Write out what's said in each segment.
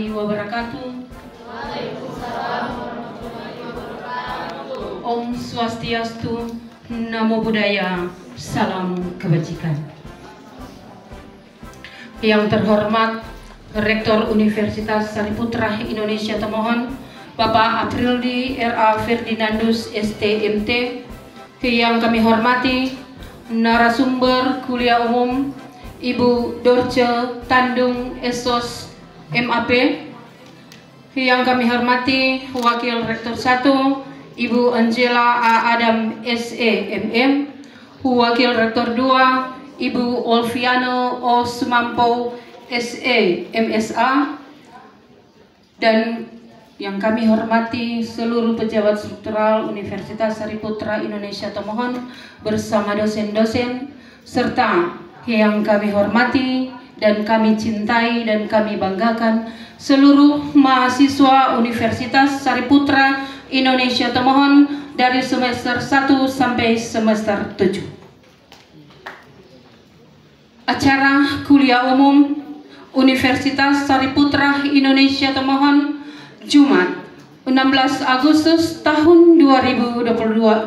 warahmatullahi wabarakatuh. Waalaikumsalam warahmatullahi wabarakatuh. Om Swastiastu, Namo Buddhaya, salam kebajikan. Yang terhormat Rektor Universitas Sariputra Indonesia Tomohon, Bapak Aprildi R.A. Ferdinandus STMT, yang kami hormati narasumber kuliah umum Ibu Dorce Tandung Esos MAP, yang kami hormati Wakil Rektor 1 Ibu Angela A. Adam SEMM, Wakil Rektor 2 Ibu Olviano O. Sumampo SE MSA, dan yang kami hormati seluruh pejabat struktural Universitas Sariputra Indonesia Tomohon bersama dosen-dosen, serta yang kami hormati dan kami cintai dan kami banggakan seluruh mahasiswa Universitas Sariputra Indonesia Tomohon dari semester 1 sampai semester 7. Acara kuliah umum Universitas Sariputra Indonesia Tomohon Jumat 16 Agustus tahun 2024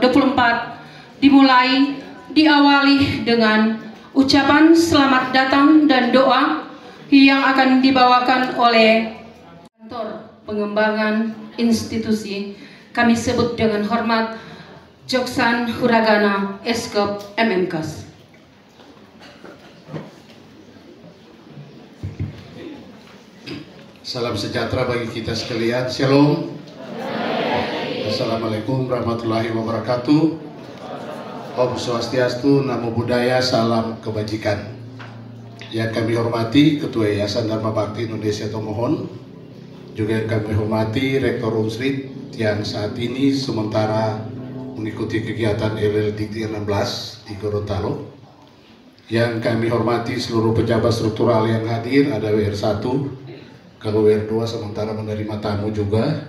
diawali dengan ucapan selamat datang dan doa yang akan dibawakan oleh Kantor Pengembangan Institusi, kami sebut dengan hormat Joksan Huragana Eskop MMKes. Salam sejahtera bagi kita sekalian. Shalom. Assalamualaikum warahmatullahi wabarakatuh. Om Swastiastu, Namo Buddhaya, salam kebajikan. Yang kami hormati Ketua Yayasan Dharma Bakti Indonesia Tomohon, juga yang kami hormati Rektor Unsrit yang saat ini sementara mengikuti kegiatan LLDT 16 di Gorontalo. Yang kami hormati seluruh pejabat struktural yang hadir, ada WR1, kalau WR2 sementara menerima tamu juga,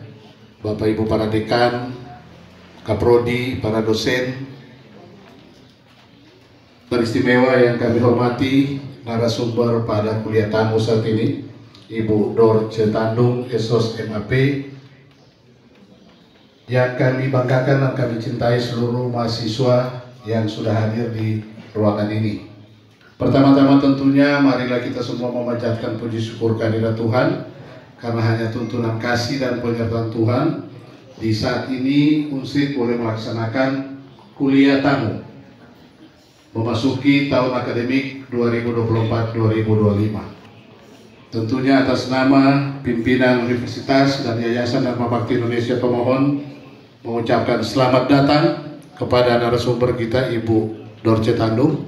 Bapak Ibu para dekan, Kaprodi, para dosen, beristimewa yang kami hormati, narasumber pada kuliah tamu saat ini, Ibu Dorce Tandung Esos MAP, yang kami banggakan dan kami cintai seluruh mahasiswa yang sudah hadir di ruangan ini. Pertama-tama tentunya marilah kita semua memanjatkan puji syukur kehadirat Tuhan, karena hanya tuntunan kasih dan penyertaan Tuhan di saat ini Unsrit boleh melaksanakan kuliah tamu memasuki tahun akademik 2024-2025. Tentunya atas nama pimpinan Universitas dan Yayasan Dharma Bakti Indonesia Tomohon mengucapkan selamat datang kepada narasumber kita Ibu Dorce Tandung,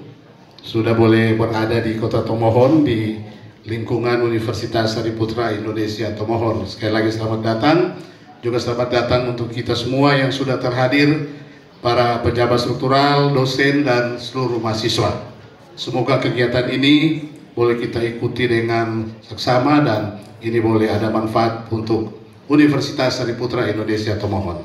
sudah boleh berada di Kota Tomohon di lingkungan Universitas Sariputra Indonesia Tomohon. Sekali lagi selamat datang, juga selamat datang untuk kita semua yang sudah terhadir, para pejabat struktural, dosen, dan seluruh mahasiswa. Semoga kegiatan ini boleh kita ikuti dengan seksama dan ini boleh ada manfaat untuk Universitas Sariputra Indonesia Tomohon.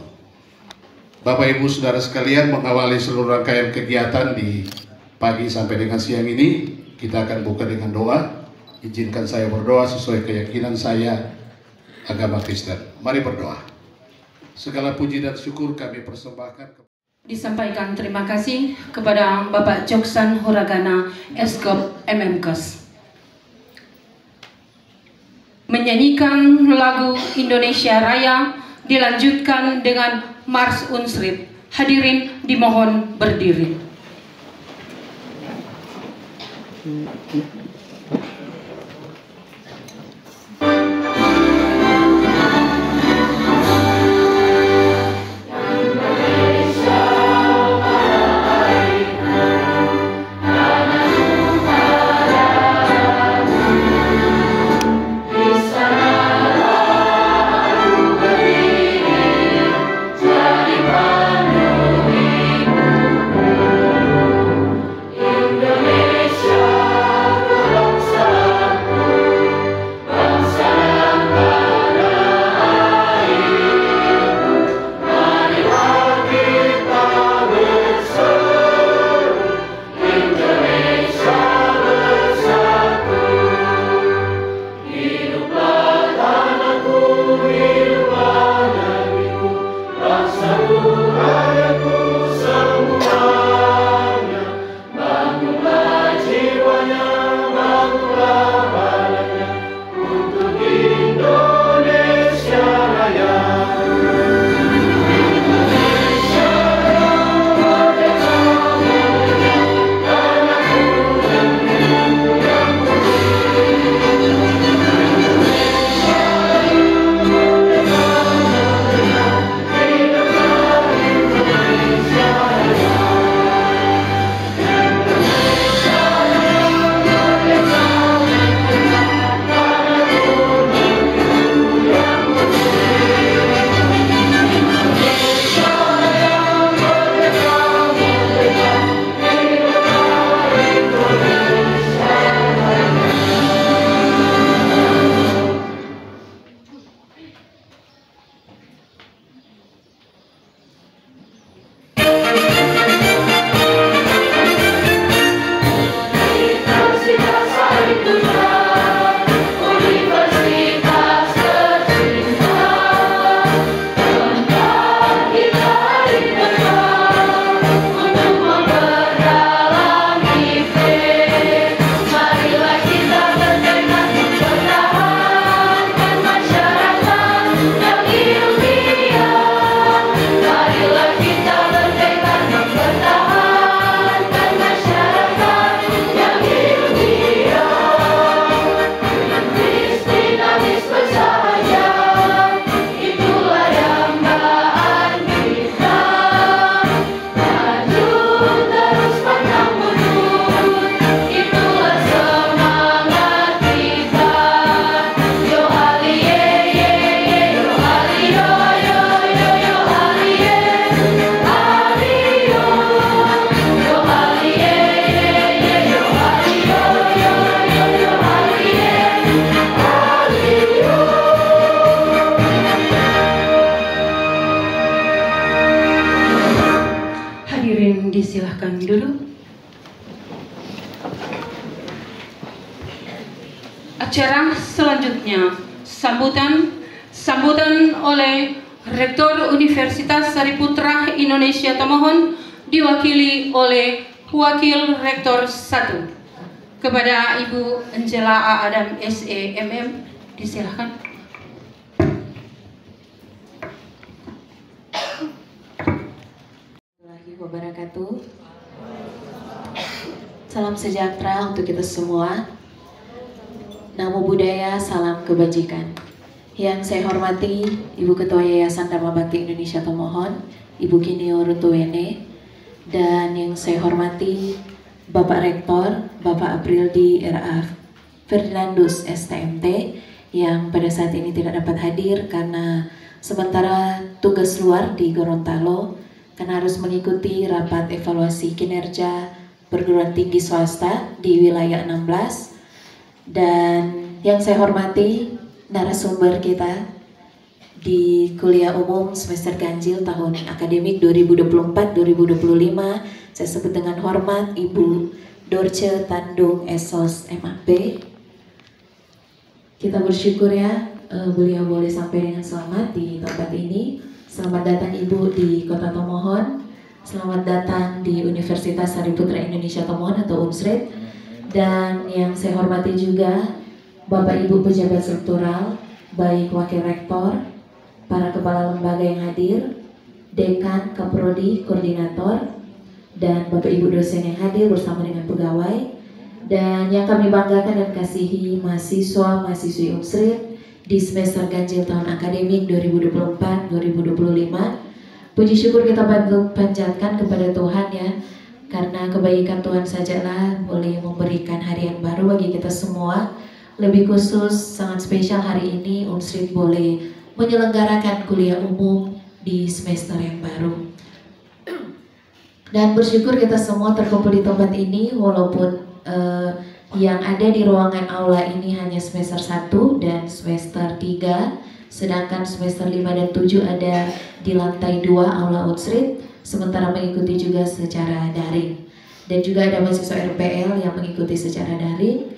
Bapak Ibu Saudara sekalian, mengawali seluruh rangkaian kegiatan di pagi sampai dengan siang ini, kita akan buka dengan doa. Izinkan saya berdoa sesuai keyakinan saya agama Kristen. Mari berdoa. Segala puji dan syukur kami persembahkan. Disampaikan terima kasih kepada Bapak Joksan Huragana Eskop MMKes. Menyanyikan lagu Indonesia Raya dilanjutkan dengan Mars Unsrit. Hadirin dimohon berdiri. Indonesia Silahkan duduk. Acara selanjutnya sambutan oleh Rektor Universitas Sariputra Indonesia Tomohon diwakili oleh Wakil Rektor 1 kepada Ibu Angela A. Adam SEMM. Disilahkan. Assalamualaikum wabarakatuh. Salam sejahtera untuk kita semua. Namo Buddhaya, salam kebajikan. Yang saya hormati Ibu Ketua Yayasan Dharma Bakti Indonesia Tomohon, Ibu Kinio Runtuwene, dan yang saya hormati Bapak Rektor, Bapak Aprildi R.A. Ferdinandus STMT, yang pada saat ini tidak dapat hadir karena sementara tugas luar di Gorontalo, karena harus mengikuti rapat evaluasi kinerja perguruan tinggi swasta di wilayah 16. Dan yang saya hormati narasumber kita di kuliah umum semester ganjil tahun akademik 2024-2025, saya sebut dengan hormat Ibu Dorce Tandung Esos MAP. Kita bersyukur ya, beliau boleh sampai dengan selamat di tempat ini. Selamat datang Ibu di Kota Tomohon, selamat datang di Universitas Sariputra Indonesia Tomohon atau UNSRIT. Dan yang saya hormati juga Bapak Ibu pejabat struktural, baik wakil rektor, para kepala lembaga yang hadir, dekan, kaprodi, koordinator, dan Bapak Ibu dosen yang hadir bersama dengan pegawai, dan yang kami banggakan dan kasihi mahasiswa-mahasiswi UNSRIT di semester ganjil tahun akademik 2024-2025. Puji syukur kita panjatkan kepada Tuhan ya, karena kebaikan Tuhan sajalah boleh memberikan hari yang baru bagi kita semua. Lebih khusus, sangat spesial hari ini UNSRIT boleh menyelenggarakan kuliah umum di semester yang baru. Dan bersyukur kita semua terkumpul di tempat ini, walaupun yang ada di ruangan aula ini hanya semester 1 dan semester 3, sedangkan semester 5 dan 7 ada di lantai 2 aula UNSRIT, sementara mengikuti juga secara daring. Dan juga ada mahasiswa RPL yang mengikuti secara daring.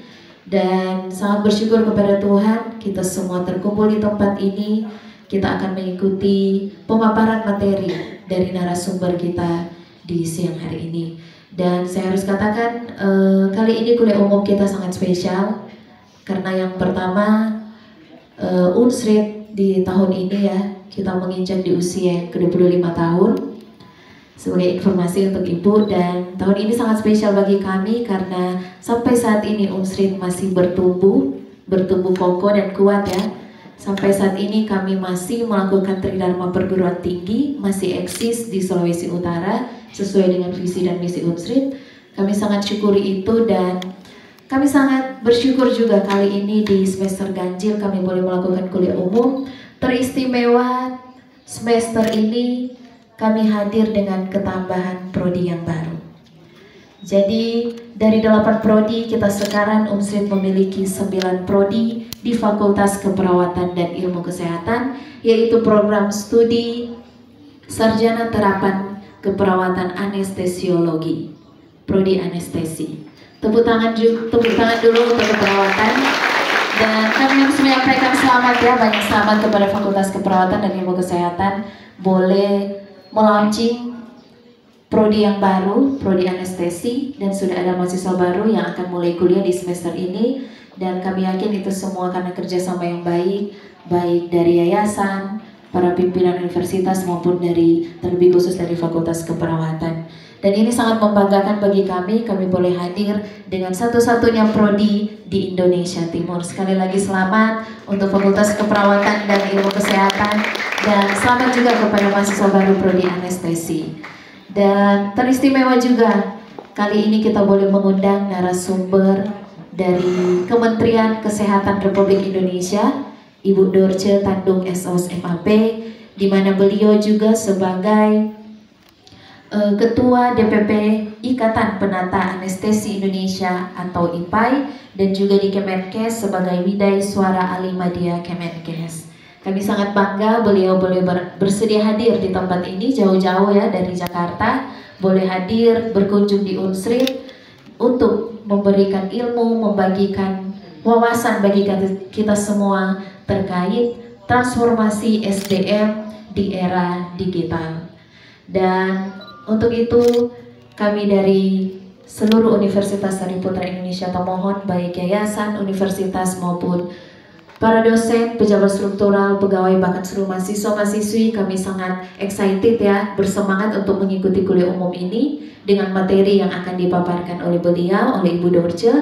Dan sangat bersyukur kepada Tuhan, kita semua terkumpul di tempat ini. Kita akan mengikuti pemaparan materi dari narasumber kita di siang hari ini. Dan saya harus katakan kali ini kuliah umum kita sangat spesial, karena yang pertama UNSRIT di tahun ini ya, kita menginjak di usia yang ke-25 tahun. Sebagai informasi untuk Ibu, dan tahun ini sangat spesial bagi kami karena sampai saat ini UNSRIT masih bertumbuh kokoh dan kuat ya. Sampai saat ini kami masih melakukan tridharma perguruan tinggi, masih eksis di Sulawesi Utara sesuai dengan visi dan misi UNSRIT. Kami sangat syukuri itu, dan kami sangat bersyukur juga kali ini di semester ganjil kami boleh melakukan kuliah umum. Teristimewa semester ini kami hadir dengan ketambahan prodi yang baru. Jadi dari 8 prodi, kita sekarang UNSRIT memiliki 9 prodi di Fakultas Keperawatan dan Ilmu Kesehatan, yaitu program studi Sarjana Terapan Keperawatan Anestesiologi, prodi anestesi. Tepuk tangan dulu untuk keperawatan. Dan kami harus menyampaikan selamat ya, banyak selamat kepada Fakultas Keperawatan dan Ilmu Kesehatan boleh melaunching prodi yang baru, prodi anestesi, dan sudah ada mahasiswa baru yang akan mulai kuliah di semester ini. Dan kami yakin itu semua karena kerjasama yang baik dari yayasan, para pimpinan universitas maupun terlebih khusus dari Fakultas Keperawatan. Dan ini sangat membanggakan bagi kami boleh hadir dengan satu-satunya prodi di Indonesia Timur. Sekali lagi selamat untuk Fakultas Keperawatan dan Ilmu Kesehatan, dan selamat juga kepada mahasiswa baru prodi anestesi. Dan teristimewa juga kali ini kita boleh mengundang narasumber dari Kementerian Kesehatan Republik Indonesia, Ibu Dorce Tandung Esos MAP, di mana beliau juga sebagai Ketua DPP Ikatan Penata Anestesi Indonesia atau IPAI, dan juga di Kemenkes sebagai Widai Suara Alimadya Kemenkes. Kami sangat bangga beliau boleh bersedia hadir di tempat ini jauh-jauh ya dari Jakarta, boleh hadir berkunjung di Unsrit untuk memberikan ilmu, membagikan wawasan bagi kita semua terkait transformasi SDM di era digital. Dan untuk itu kami dari seluruh Universitas Sariputra Indonesia memohon baik yayasan, universitas maupun para dosen, pejabat struktural, pegawai, bahkan seluruh mahasiswa-mahasiswi, kami sangat excited ya, bersemangat untuk mengikuti kuliah umum ini dengan materi yang akan dipaparkan oleh beliau, oleh Ibu Dorce.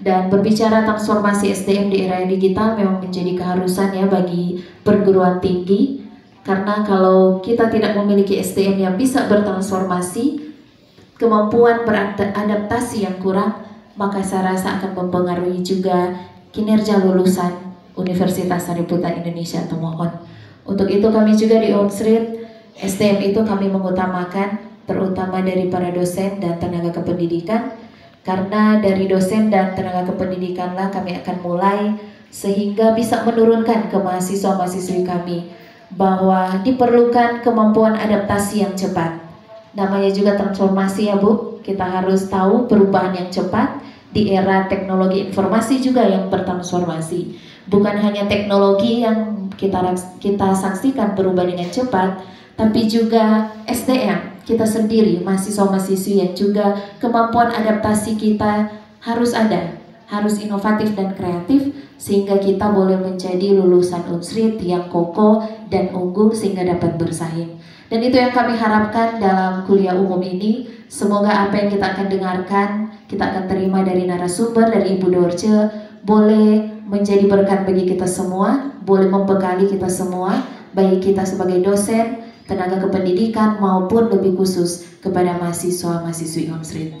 Dan berbicara transformasi SDM di era digital memang menjadi keharusan ya bagi perguruan tinggi, karena kalau kita tidak memiliki SDM yang bisa bertransformasi, kemampuan beradaptasi yang kurang, maka saya rasa akan mempengaruhi juga kinerja lulusan Universitas Sariputra Indonesia Tomohon. Untuk itu kami juga di Unsrit, SDM itu kami mengutamakan terutama dari para dosen dan tenaga kependidikan, karena dari dosen dan tenaga kependidikanlah kami akan mulai sehingga bisa menurunkan ke mahasiswa-mahasiswi kami bahwa diperlukan kemampuan adaptasi yang cepat. Namanya juga transformasi ya Bu, kita harus tahu perubahan yang cepat di era teknologi informasi juga yang bertransformasi. Bukan hanya teknologi yang kita saksikan berubah dengan cepat, tapi juga SDM kita sendiri, mahasiswa-mahasiswi yang juga kemampuan adaptasi kita harus ada, harus inovatif dan kreatif sehingga kita boleh menjadi lulusan Unsrit yang kokoh dan unggul sehingga dapat bersaing. Dan itu yang kami harapkan dalam kuliah umum ini. Semoga apa yang kita akan dengarkan, kita akan terima dari narasumber, dari Ibu Dorce, boleh menjadi berkat bagi kita semua, boleh membekali kita semua, baik kita sebagai dosen, tenaga kependidikan, maupun lebih khusus kepada mahasiswa-mahasiswi Unsrit.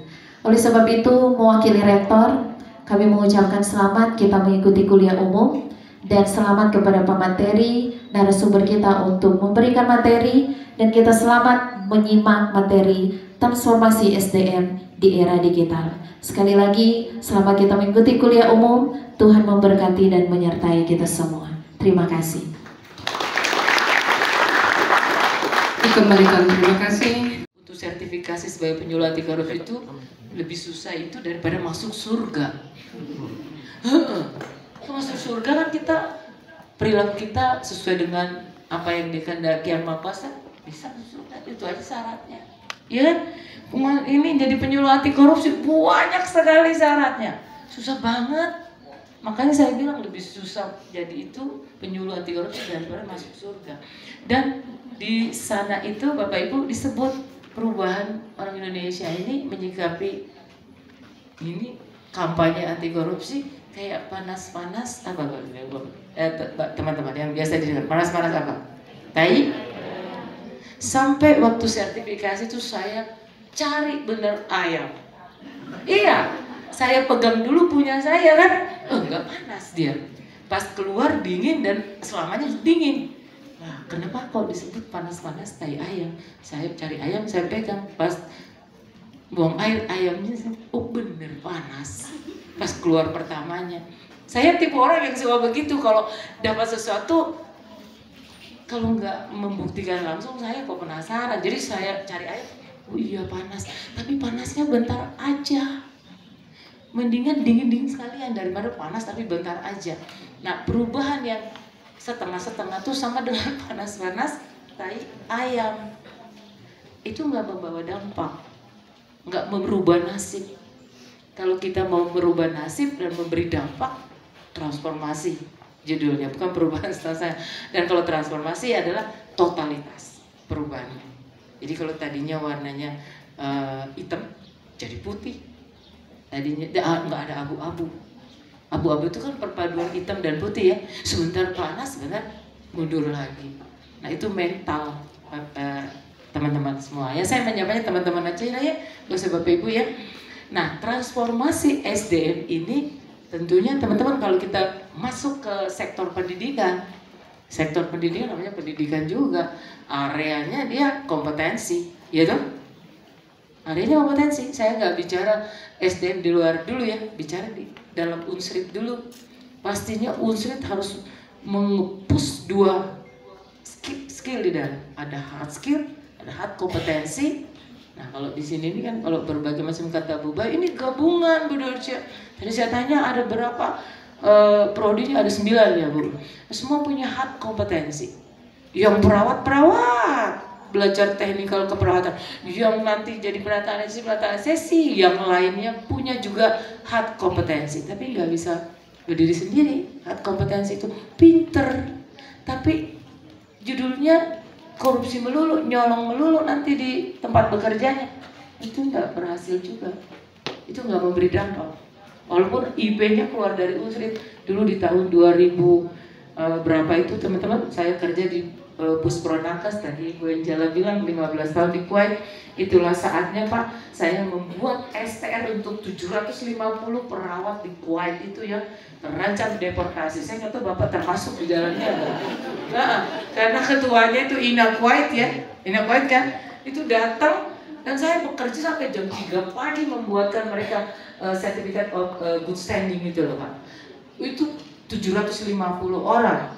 Oleh sebab itu, mewakili Rektor, kami mengucapkan selamat kita mengikuti kuliah umum, dan selamat kepada pemateri, narasumber kita untuk memberikan materi, dan kita selamat menyimak materi transformasi SDM di era digital. Sekali lagi, selama kita mengikuti kuliah umum, Tuhan memberkati dan menyertai kita semua. Terima kasih. Dikembalikan, terima kasih. Untuk sertifikasi sebagai penyuluh anti korupsi itu lebih susah itu daripada masuk surga. Masuk surga kan kita, perilaku kita sesuai dengan apa yang dikehendaki Yang Maha Kuasa, bisa masuk surga. Itu aja syaratnya. Ya kan? Ini jadi penyuluh anti korupsi banyak sekali syaratnya. Susah banget. Makanya saya bilang lebih susah jadi itu penyuluh anti korupsi daripada masuk surga. Dan di sana itu Bapak Ibu disebut perubahan orang Indonesia ini menyikapi ini kampanye anti korupsi kayak panas-panas apa teman-teman yang biasa didengar, panas-panas apa? Tai. Sampai waktu sertifikasi itu saya cari bener ayam. Iya, saya pegang dulu punya saya kan, enggak panas dia. Pas keluar dingin dan selamanya dingin. Nah, kenapa kok disebut panas-panas tai ayam? Saya cari ayam, saya pegang, pas buang air ayamnya, oh bener panas. Pas keluar pertamanya. Saya tipe orang yang suka begitu, kalau dapat sesuatu, kalau nggak membuktikan langsung saya kok penasaran. Jadi saya cari ayam, oh iya panas, tapi panasnya bentar aja. Mendingan dingin-dingin sekalian daripada panas tapi bentar aja. Nah, perubahan yang setengah-setengah tuh sama dengan panas-panas tai ayam. Itu nggak membawa dampak, nggak merubah nasib. Kalau kita mau merubah nasib dan memberi dampak, transformasi judulnya, bukan perubahan setahu saya. Dan kalau transformasi adalah totalitas perubahannya. Jadi kalau tadinya warnanya hitam jadi putih, tadinya nggak ada abu-abu. Abu-abu itu kan perpaduan hitam dan putih ya. Sebentar panas, sebentar mundur lagi. Nah itu mental teman-teman semua. Ya saya menyapanya teman-teman aja ya, gak usah Bapak Ibu ya. Nah transformasi SDM ini tentunya teman-teman kalau kita masuk ke sektor pendidikan namanya pendidikan juga, areanya dia kompetensi, ya toh? Areanya kompetensi. Saya nggak bicara SDM di luar dulu ya, bicara di dalam Unsrit dulu. Pastinya Unsrit harus mengepus dua skill di dalam. Ada hard skill, ada hard kompetensi. Nah kalau di sini ini kan kalau berbagai macam kata Bubai ini gabungan Bu Dorce. Tadi saya tanya ada berapa prodinya, ada 9 ya Bu. Semua punya hard kompetensi. Yang perawat belajar teknikal keperawatan, yang nanti jadi penata anestesi, yang lainnya punya juga hard kompetensi, tapi nggak bisa berdiri sendiri. Hard kompetensi itu pinter, tapi judulnya korupsi melulu, nyolong melulu nanti di tempat bekerjanya, itu nggak berhasil juga, itu nggak memberi dampak. Walaupun IP-nya keluar dari Unsrit dulu di tahun 2000 berapa itu teman-teman, saya kerja di Puspronakas, tadi Bu Angela bilang 15 tahun di Kuwait. Itulah saatnya Pak, saya membuat STR untuk 750 perawat di Kuwait itu yang terancam deportasi. Saya nggak tahu Bapak termasuk di dalamnya. Nah, karena ketuanya itu Ina Kuwait ya, Ina Kuwait kan, itu datang dan saya bekerja sampai jam 3 pagi membuatkan mereka Certificate of Good Standing itu loh Pak. Itu 750 orang.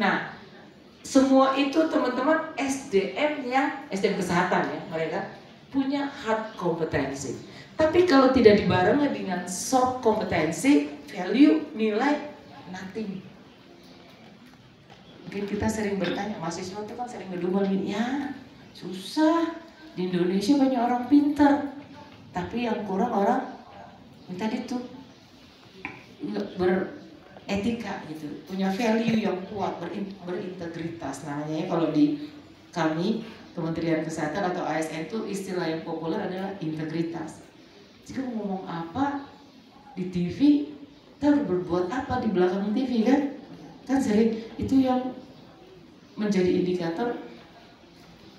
Nah, semua itu teman-teman SDM kesehatan ya, mereka punya hard kompetensi. Tapi kalau tidak dibarengi dengan soft kompetensi, value, nilai, nothing. Mungkin kita sering bertanya, mahasiswa itu kan sering ngedumel gini, ya susah, di Indonesia banyak orang pintar, tapi yang kurang orang tadi tuh etika gitu, punya value yang kuat, berintegritas namanya ya. Kalau di kami Kementerian Kesehatan atau ASN itu istilah yang populer adalah integritas. Jika mau ngomong apa di TV, kita harus berbuat apa di belakang TV kan sering itu yang menjadi indikator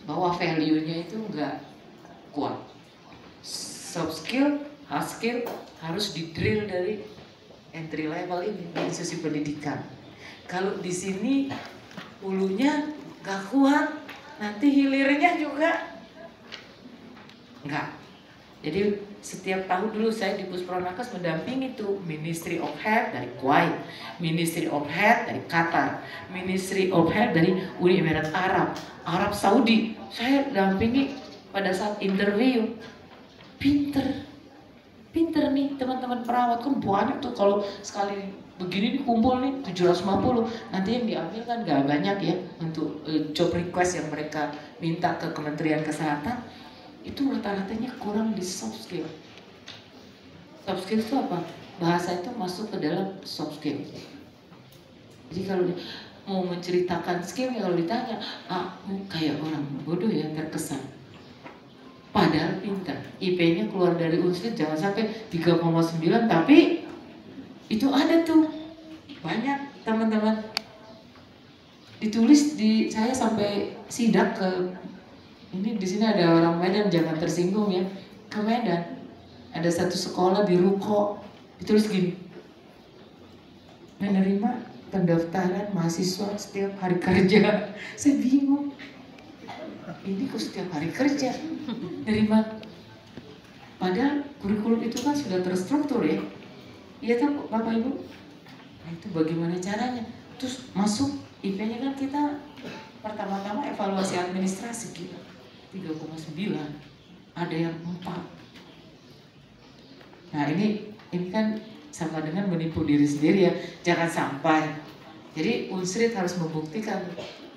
bahwa value-nya itu enggak kuat. Soft skill, hard skill harus di-drill dari entry level ini di institusi pendidikan. Kalau di sini hulunya gak kuat, nanti hilirnya juga enggak. Jadi setiap tahun dulu saya di Puspronakas mendampingi tuh Ministry of Health dari Kuwait, Ministry of Health dari Qatar, Ministry of Health dari Uni Emirat Arab, Arab Saudi. Saya dampingi pada saat interview. Pinter nih teman-teman perawat, kan banyak tuh kalau sekali begini dikumpul nih 750, nanti yang diambil kan gak banyak ya untuk job request yang mereka minta ke Kementerian Kesehatan. Itu rata-ratanya kurang di soft skill. Soft skill itu apa? Bahasa itu masuk ke dalam soft skill. Jadi kalau mau menceritakan skill, kalau ditanya, kayak orang bodoh ya, terkesan. Padahal pintar, IP-nya keluar dari Unsrit jangan sampai 3,9, tapi itu ada tuh banyak teman-teman. Ditulis di saya sampai sidak ke ini, di sini ada orang Medan, jangan tersinggung ya, ke Medan. Ada satu sekolah di Ruko, ditulis gini, menerima pendaftaran mahasiswa setiap hari kerja. Saya bingung. Ini kok setiap hari kerja nerima, padahal kurikulum itu kan sudah terstruktur ya. Iya tuh Bapak Ibu. Nah itu bagaimana caranya? Terus masuk IP-nya kan kita pertama-tama evaluasi administrasi kita 3,9, ada yang 4. Nah ini kan sama dengan menipu diri sendiri ya. Jangan sampai. Jadi Unsrit harus membuktikan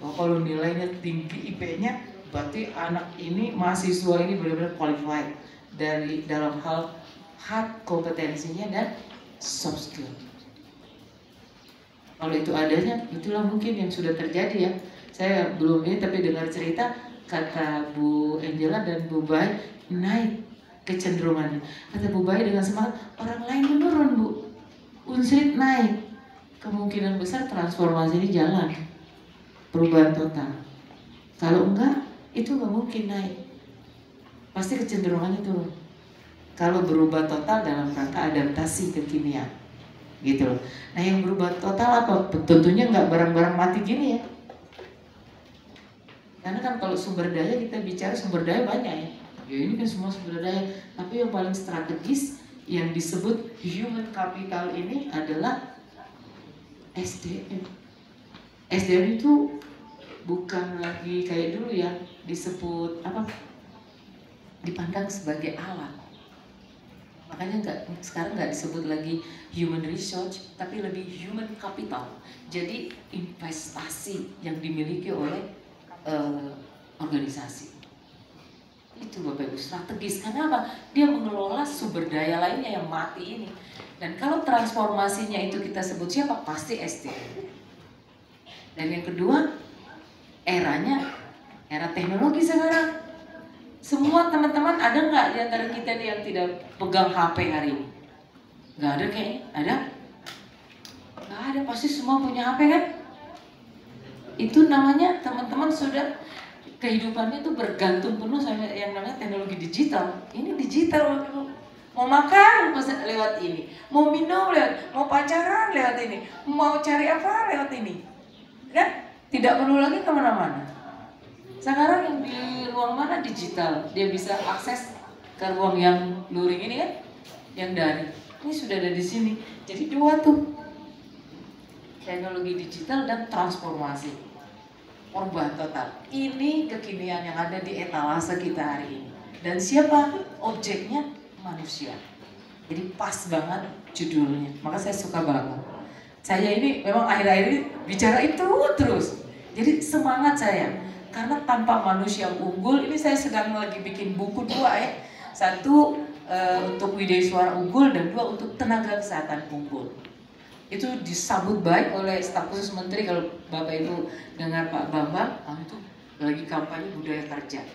bahwa kalau nilainya tinggi IP-nya, berarti anak ini, mahasiswa ini benar-benar qualified dari dalam hal hard kompetensinya dan soft skill. Kalau itu adanya, itulah mungkin yang sudah terjadi ya. Saya belum ini tapi dengar cerita, kata Bu Angela dan Bu Bai, naik kecenderungannya. Kata Bu Bai dengan semangat, orang lain menurun Bu, Unsrit naik. Kemungkinan besar transformasi ini jalan, perubahan total. Kalau enggak, itu nggak mungkin naik, pasti kecenderungannya turun. Kalau berubah total dalam rangka adaptasi kekinian, gitu loh. Nah yang berubah total apa? Tentunya nggak barang-barang mati gini ya. Karena kan kalau sumber daya, kita bicara sumber daya banyak ya. Ya ini kan semua sumber daya, tapi yang paling strategis yang disebut human capital ini adalah SDM. SDM itu bukan lagi kayak dulu ya disebut apa, dipandang sebagai alat. Makanya sekarang nggak disebut lagi human resource, tapi lebih human capital. Jadi investasi yang dimiliki oleh organisasi. Itu Bapak Ibu strategis. Karena apa? Dia mengelola sumber daya lainnya yang mati ini. Dan kalau transformasinya itu kita sebut siapa? Pasti SDM. Dan yang kedua, eranya era teknologi sekarang. Semua teman-teman ada nggak di antara kita nih yang tidak pegang HP hari ini? Nggak ada kayaknya. Ada? Nggak ada. Pasti semua punya HP kan? Itu namanya teman-teman sudah kehidupannya itu bergantung penuh sama yang namanya teknologi digital. Ini digital. Mau makan lewat ini, mau minum lewat, mau pacaran lewat ini, mau cari apa lewat ini, kan? Tidak perlu lagi kemana-mana. Sekarang yang di ruang mana digital, dia bisa akses ke ruang yang luring ini kan, yang daring. Ini sudah ada di sini. Jadi dua tuh, teknologi digital dan transformasi, perubahan total. Ini kekinian yang ada di etalase kita hari ini. Dan siapa objeknya? Manusia. Jadi pas banget judulnya. Maka saya suka banget. Saya ini memang akhir-akhir ini bicara itu terus. Jadi semangat saya. Karena tanpa manusia unggul, ini saya sedang lagi bikin buku dua ya. Satu untuk Widya Suara unggul dan dua untuk tenaga kesehatan unggul. Itu disambut baik oleh staf khusus menteri. Kalau Bapak Ibu dengar Pak Bambang, itu lagi kampanye budaya kerja.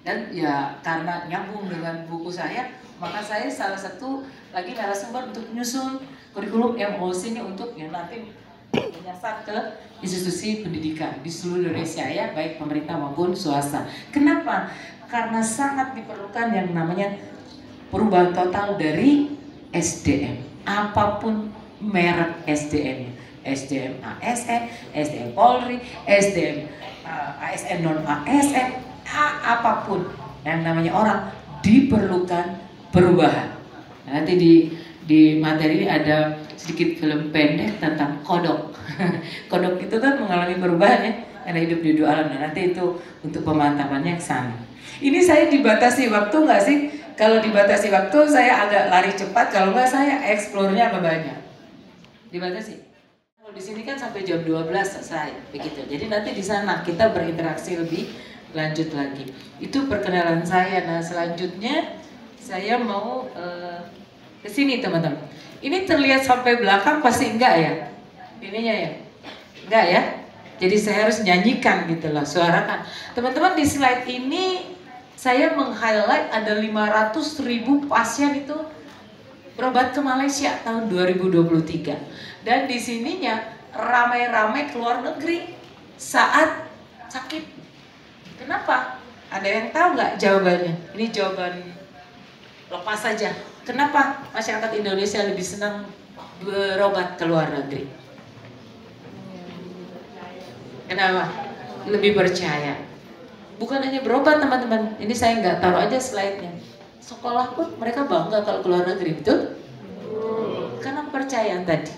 Dan ya karena nyambung dengan buku saya, maka saya salah satu lagi narasumber untuk menyusun kurikulum MOC ini untuk yang nanti menyasar ke institusi pendidikan di seluruh Indonesia ya, baik pemerintah maupun swasta. Kenapa? Karena sangat diperlukan yang namanya perubahan total dari SDM. Apapun merek SDM-nya. SDM ASN, SDM Polri, SDM ASN non-ASN, apapun yang namanya orang diperlukan perubahan. Nanti di materi ini ada sedikit film pendek tentang kodok. Kodok itu kan mengalami perubahan ya, karena hidup di dua alam. Nah, nanti itu untuk pemantapannya ke sana. Ini saya dibatasi waktu nggak sih? Kalau dibatasi waktu saya agak lari cepat, kalau nggak saya eksplornya agak banyak. Dibatasi. Kalau di sini kan sampai jam 12 selesai, begitu. Jadi nanti di sana kita berinteraksi lebih lanjut lagi. Itu perkenalan saya. Nah selanjutnya saya mau ke sini teman-teman. Ini terlihat sampai belakang pasti enggak ya? Ininya ya? Enggak ya? Jadi saya harus nyanyikan gitu loh, suarakan. Teman-teman di slide ini saya meng-highlight ada 500.000 pasien itu berobat ke Malaysia tahun 2023. Dan di sininya ramai-ramai keluar negeri saat sakit. Kenapa? Ada yang tahu nggak jawabannya? Ini jawaban lepas saja. Kenapa masyarakat Indonesia lebih senang berobat ke luar negeri? Kenapa? Lebih percaya. Bukan hanya berobat teman-teman. Ini saya nggak taruh aja slide-nya. Sekolah pun mereka bangga kalau ke luar negeri, betul? Karena kepercayaan tadi.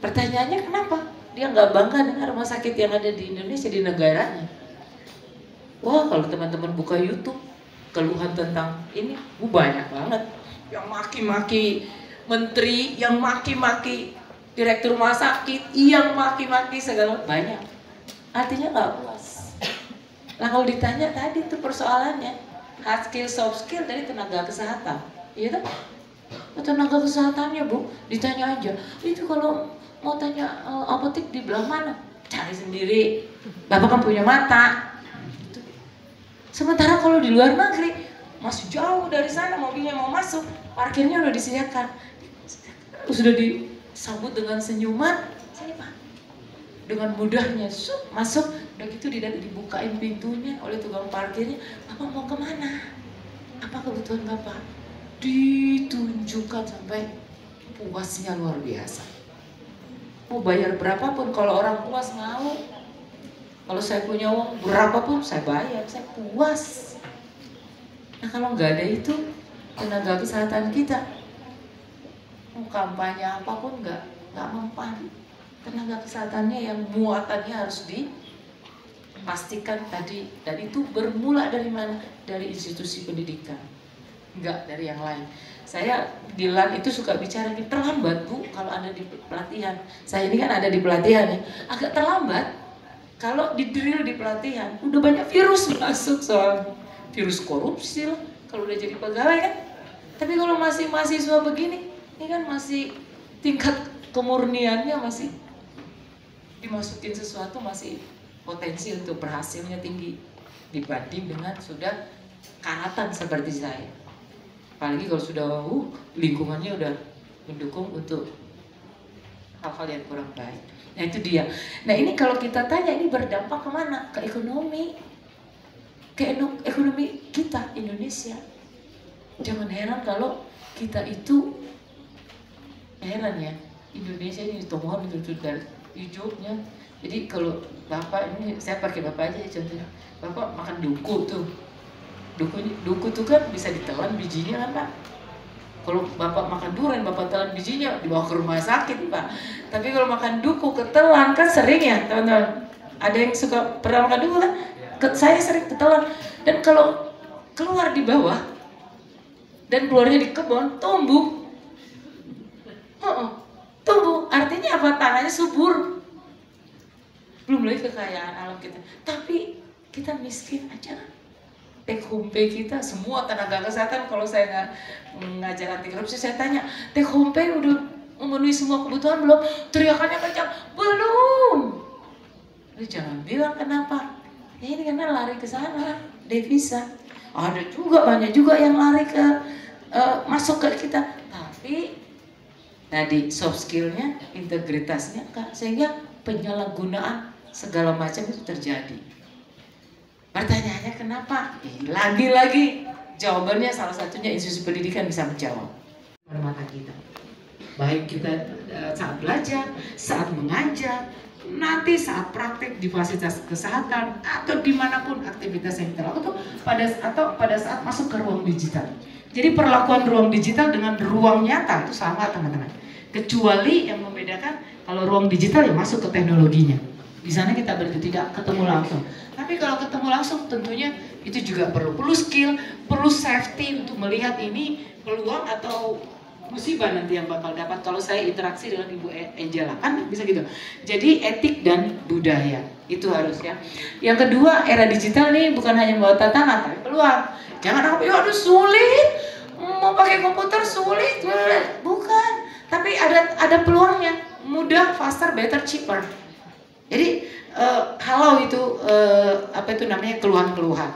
Pertanyaannya kenapa? Dia nggak bangga dengan rumah sakit yang ada di Indonesia, di negaranya. Wah, kalau teman-teman buka YouTube, keluhan tentang ini, banyak banget. Yang maki-maki menteri, yang maki-maki direktur rumah sakit, yang maki-maki segala banyak. Artinya nggak puas. Nah kalau ditanya tadi itu persoalannya, hard skill, soft skill dari tenaga kesehatan, iya kan? Tenaga kesehatannya Bu, ditanya aja. Itu kalau mau tanya apotek di belah mana? Cari sendiri. Bapak kan punya mata. Sementara kalau di luar negeri masih jauh dari sana, mobilnya mau masuk, parkirnya udah disediakan, sudah disambut dengan senyuman, saya Pak, dengan mudahnya masuk, udah gitu dibukain pintunya oleh tukang parkirnya. Bapak mau kemana? Apa kebutuhan Bapak? Ditunjukkan sampai puasnya luar biasa. Mau bayar berapapun, kalau orang puas mau. Kalau saya punya uang berapapun saya bayar, saya puas. Nah kalau nggak ada itu, tenaga kesehatan kita, mau kampanye apapun nggak mempan. tenaga kesehatannya yang muatannya harus dipastikan tadi, dan itu bermula dari mana? Dari institusi pendidikan, enggak dari yang lain. Saya di LAN itu suka bicara ini terlambat Bu kalau Anda di pelatihan. Saya ini kan ada di pelatihan ya, agak terlambat kalau di drill di pelatihan. Udah banyak virus masuk, soal virus korupsi lah kalau udah jadi pegawai kan. Tapi kalau masih mahasiswa begini, ini kan masih tingkat kemurniannya masih dimasukin sesuatu, masih potensi untuk berhasilnya tinggi dibanding dengan sudah karatan seperti saya. Apalagi kalau sudah lingkungannya udah mendukung untuk hal-hal yang kurang baik. Nah itu dia. Nah ini kalau kita tanya, ini berdampak kemana? Ke ekonomi. Ke ekonomi kita Indonesia. Jangan heran kalau kita itu, heran ya, Indonesia ini tomohon itu dari hijaunya. Jadi kalau Bapak, ini saya pakai Bapak aja ya contohnya. Bapak makan duku tuh. Duku tuh kan bisa ditelan bijinya kan Pak. Kalau Bapak makan durian, Bapak telan bijinya, dibawa ke rumah sakit Pak. Tapi kalau makan duku ketelan kan sering ya teman-teman. Ada yang suka pernah makan duku kan? Saya sering ketelan. Dan kalau keluar di bawah dan keluarnya di kebun, tumbuh. Tumbuh, artinya apa? Tanahnya subur. Belum lagi kekayaan alam kita. Tapi kita miskin aja kan? Take home pay kita, semua tenaga kesehatan, kalau saya nggak ngajar anti korupsi, saya tanya, take home pay udah memenuhi semua kebutuhan belum? Teriakannya kencang, belum. Lu jangan bilang kenapa. Ya ini karena lari ke sana, devisa. Ada juga, banyak juga yang lari ke masuk ke kita. Tapi tadi soft skillnya, integritasnya, sehingga penyalahgunaan segala macam itu terjadi. Pertanyaannya kenapa? Lagi-lagi jawabannya salah satunya institusi pendidikan bisa menjawab. Mata kita, baik kita saat belajar, saat mengajar, nanti saat praktek di fasilitas kesehatan atau dimanapun aktivitas yang kita lakukan, pada saat masuk ke ruang digital. Jadi perlakuan ruang digital dengan ruang nyata itu sama teman-teman. Kecuali yang membedakan kalau ruang digital ya masuk ke teknologinya. Di sana kita tidak ketemu langsung. Tapi kalau ketemu langsung tentunya itu juga perlu skill, perlu safety untuk melihat ini peluang atau musibah nanti yang bakal dapat kalau saya interaksi dengan Ibu Angela, kan bisa gitu. Jadi etik dan budaya itu harus ya. Yang kedua, era digital nih bukan hanya membawa tantangan tapi peluang. Jangan aku aduh sulit, mau pakai komputer sulit, bukan. Tapi ada peluangnya, mudah, faster, better, cheaper. Jadi kalau itu apa itu namanya keluhan-keluhan,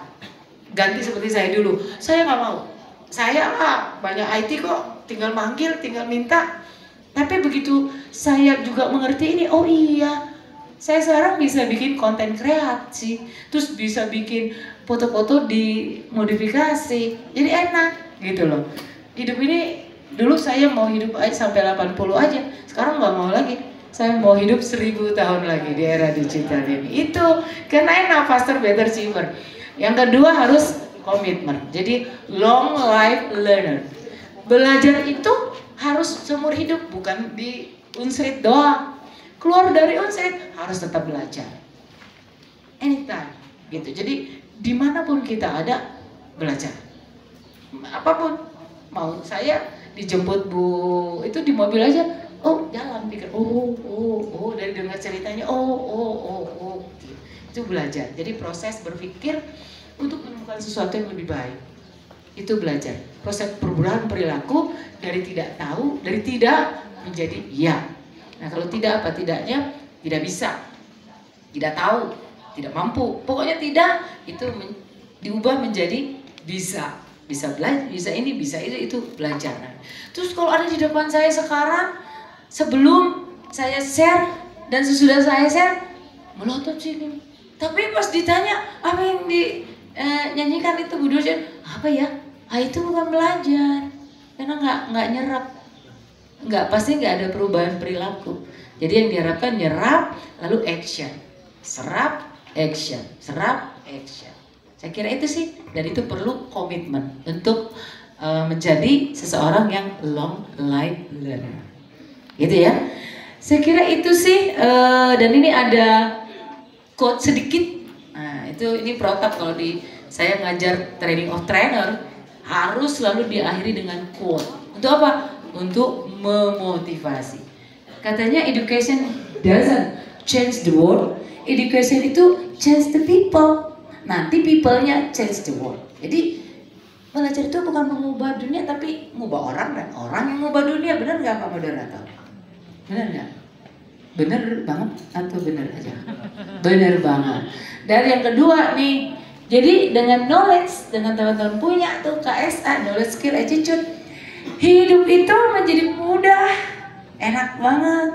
ganti seperti saya dulu. Saya nggak mau. Saya lah banyak IT kok, tinggal manggil, tinggal minta. Tapi begitu saya juga mengerti ini, oh iya, saya sekarang bisa bikin konten kreasi, terus bisa bikin foto-foto dimodifikasi, jadi enak gitu loh. Hidup ini dulu saya mau hidup aja sampai 80 aja, sekarang nggak mau lagi. Saya mau hidup 1000 tahun lagi di era digital ini. Itu karena enak, faster, better, cheaper. Yang kedua harus komitmen. Jadi long life learner. Belajar itu harus seumur hidup, bukan di Unsrit doang. Keluar dari Unsrit harus tetap belajar. Anytime gitu. Jadi dimanapun kita ada, belajar. Apapun. Mau saya dijemput Bu itu di mobil aja, oh jalan pikir, oh dari dengar ceritanya, oh itu belajar. Jadi proses berpikir untuk menemukan sesuatu yang lebih baik, itu belajar. Proses perubahan perilaku dari tidak tahu, dari tidak menjadi iya. Nah kalau tidak apa tidaknya, tidak bisa, tidak tahu, tidak mampu, pokoknya tidak, itu diubah menjadi bisa. Bisa belajar, bisa ini, bisa itu belajar. Nah, terus kalau ada di depan saya sekarang, sebelum saya share dan sesudah saya share, melotot sini. Tapi pas ditanya apa yang dinyanyikan itu Bu dosen, apa ya? Itu bukan belajar, karena nggak nyerap, pasti nggak ada perubahan perilaku. Jadi yang diharapkan nyerap, lalu action, serap, action, serap, action. Saya kira itu sih, dan itu perlu komitmen untuk menjadi seseorang yang long life learner, gitu ya. Saya kira itu sih, dan ini ada quote sedikit. Nah, ini protap kalau saya ngajar training of trainer, harus selalu diakhiri dengan quote. Untuk apa? Untuk memotivasi. Katanya education doesn't change the world, education itu change the people. Nanti people-nya change the world. Jadi belajar itu bukan mengubah dunia, tapi mengubah orang, dan orang yang mengubah dunia. Benar nggak Pak Moderator? Benar nggak? Benar banget atau benar aja? Benar banget. Dan yang kedua nih, jadi dengan knowledge, dengan teman-teman punya tuh KSA, knowledge, skill, attitude, hidup itu menjadi mudah, enak banget.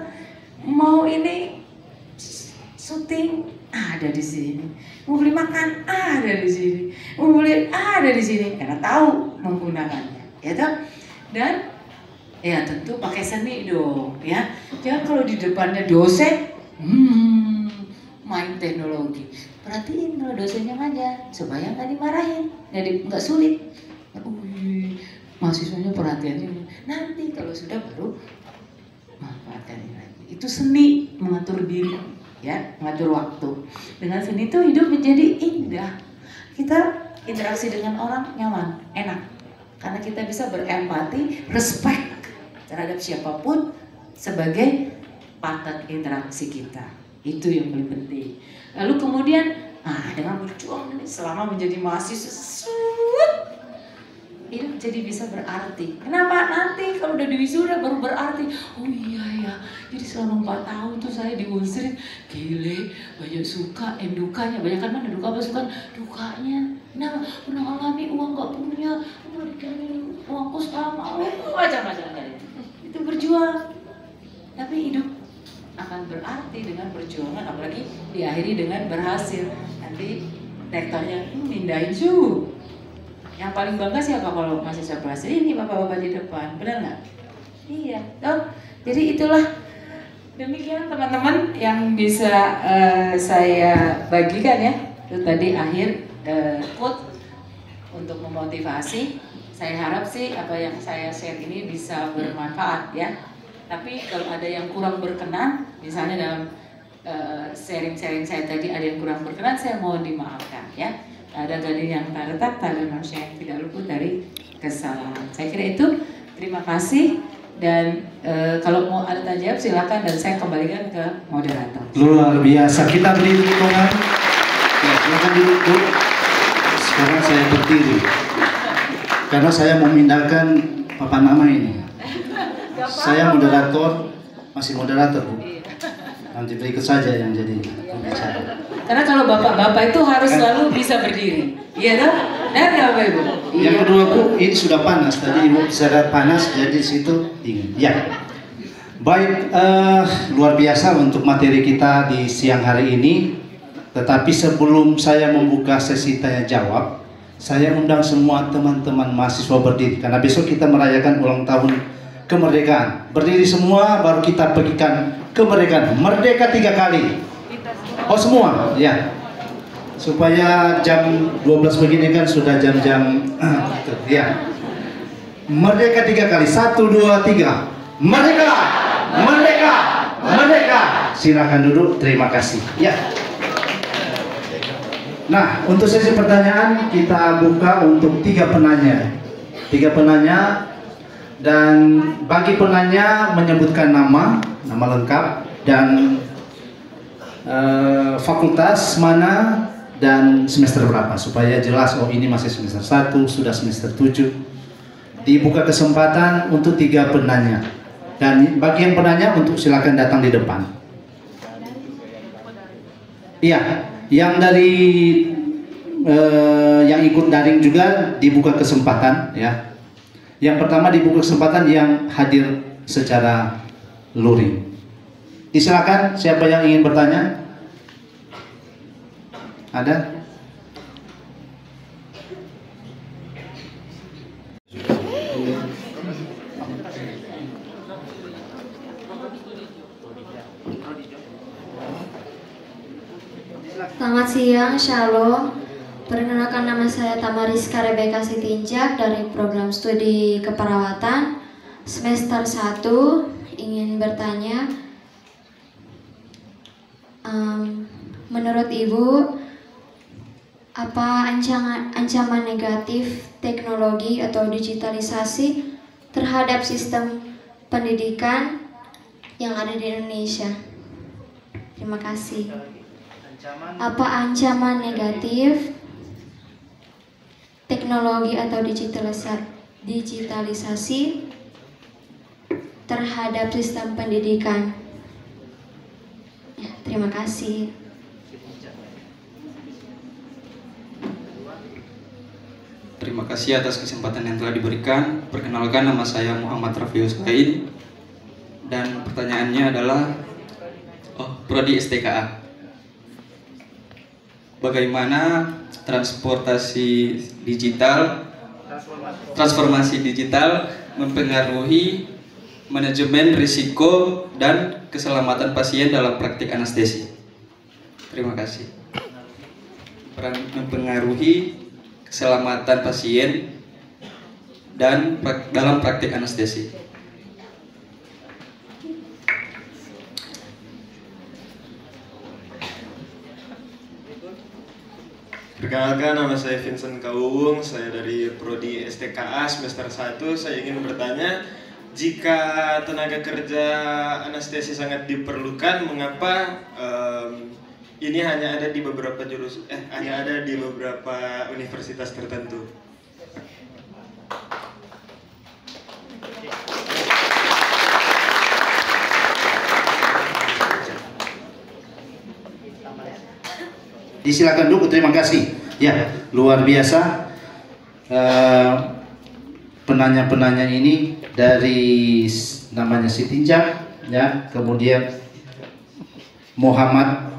Mau ini syuting ada di sini, mau beli makan ada di sini, mau beli ada di sini, karena tahu menggunakannya, ya toh. Dan ya tentu pakai seni dong, ya. Jangan kalau di depannya dosen, main teknologi. Perhatiin kalau dosennya ngajar, supaya nggak dimarahin, nggak sulit. Mahasiswanya perhatiannya. Nanti kalau sudah baru manfaatkan lagi. Itu seni mengatur diri, ya, mengatur waktu. Dengan seni itu hidup menjadi indah. Kita interaksi dengan orang nyaman, enak, karena kita bisa berempati, respect terhadap siapapun sebagai partner interaksi kita. Itu yang paling penting. Lalu kemudian, dengan berjuang ini selama menjadi mahasiswa, hidup jadi bisa berarti. Kenapa? Nanti kalau udah diwisuda baru berarti. Oh iya ya, jadi selama 4 tahun tuh saya di Unsri, gile, banyak suka, dukanya. Banyak kan mana duka apa suka? Dukanya. Nah, pernah alami uang gak punya, pernah dikirimin uang kos lama, macam-macam kayak itu berjuang. Tapi hidup akan berarti dengan perjuangan, apalagi diakhiri dengan berhasil. Nanti rektornya mindahin su. Yang paling bangga siapa kalau mahasiswa berhasil? Ini bapak-bapak di depan, benar nggak? Iya, toh. Jadi itulah, demikian teman-teman yang bisa saya bagikan ya. Itu tadi akhir quote untuk memotivasi. Saya harap sih apa yang saya share ini bisa bermanfaat ya. Tapi kalau ada yang kurang berkenan, misalnya dalam sharing-sharing saya tadi ada yang kurang berkenan, saya mohon dimaafkan ya. Ada gading yang tak retak, tak ada manusia yang tidak luput dari kesalahan. Saya kira itu. Terima kasih. Dan kalau mau ada tanya jawab silakan, dan saya kembalikan ke moderator. Luar biasa. Kita beri dukungan. Ya, silakan duduk. Sekarang saya berdiri. Karena saya memindahkan papan nama ini. Saya moderator, masih moderator Bu. Nanti berikut saja yang jadi pembicara. Karena kalau bapak-bapak itu harus selalu bisa berdiri, iya toh? Dan Bapak Ibu. Yang kedua Bu, ini sudah panas. Tadi Ibu sadar panas, jadi situ dingin. Ya. Baik, luar biasa untuk materi kita di siang hari ini. Tetapi sebelum saya membuka sesi tanya jawab, saya undang semua teman-teman mahasiswa berdiri. Karena besok kita merayakan ulang tahun kemerdekaan. Berdiri semua, baru kita bagikan kemerdekaan. Merdeka 3 kali. Oh semua, ya. Supaya jam 12 begini kan sudah jam-jam ya. Merdeka 3 kali. 1, 2, 3. Merdeka! Merdeka! Merdeka! Silakan duduk. Terima kasih. Ya. Nah, untuk sesi pertanyaan kita buka untuk 3 penanya. 3 penanya, dan bagi penanya menyebutkan nama lengkap dan fakultas mana dan semester berapa supaya jelas. Oh ini masih semester 1, sudah semester 7. Dibuka kesempatan untuk 3 penanya, dan bagi yang penanya untuk silakan datang di depan. Iya, yang dari yang ikut daring juga dibuka kesempatan ya. Yang pertama dibuka kesempatan yang hadir secara luring. Silakan, siapa yang ingin bertanya? Ada? Selamat siang, Shalom. Perkenalkan, nama saya Tamariska Rebeka Sitinjak dari program studi keperawatan semester 1. Ingin bertanya, menurut Ibu, apa ancaman negatif teknologi atau digitalisasi terhadap sistem pendidikan yang ada di Indonesia? Terima kasih. Apa ancaman negatif teknologi atau digitalisasi terhadap sistem pendidikan? Ya, terima kasih. Terima kasih atas kesempatan yang telah diberikan. Perkenalkan, nama saya Muhammad Rafius Kain, dan pertanyaannya adalah Prodi STKA. Bagaimana transformasi digital mempengaruhi manajemen risiko dan keselamatan pasien dalam praktik anestesi? Terima kasih. Mempengaruhi keselamatan pasien dan dalam praktik anestesi. Perkenalkan, nama saya Vincent Kauwung, saya dari Prodi STKA semester 1. Saya ingin bertanya, jika tenaga kerja anestesi sangat diperlukan, mengapa ini hanya ada di beberapa universitas tertentu? Disilakan dulu, terima kasih. Ya, luar biasa penanya-penanya ini dari namanya Sitinjak, ya, kemudian Muhammad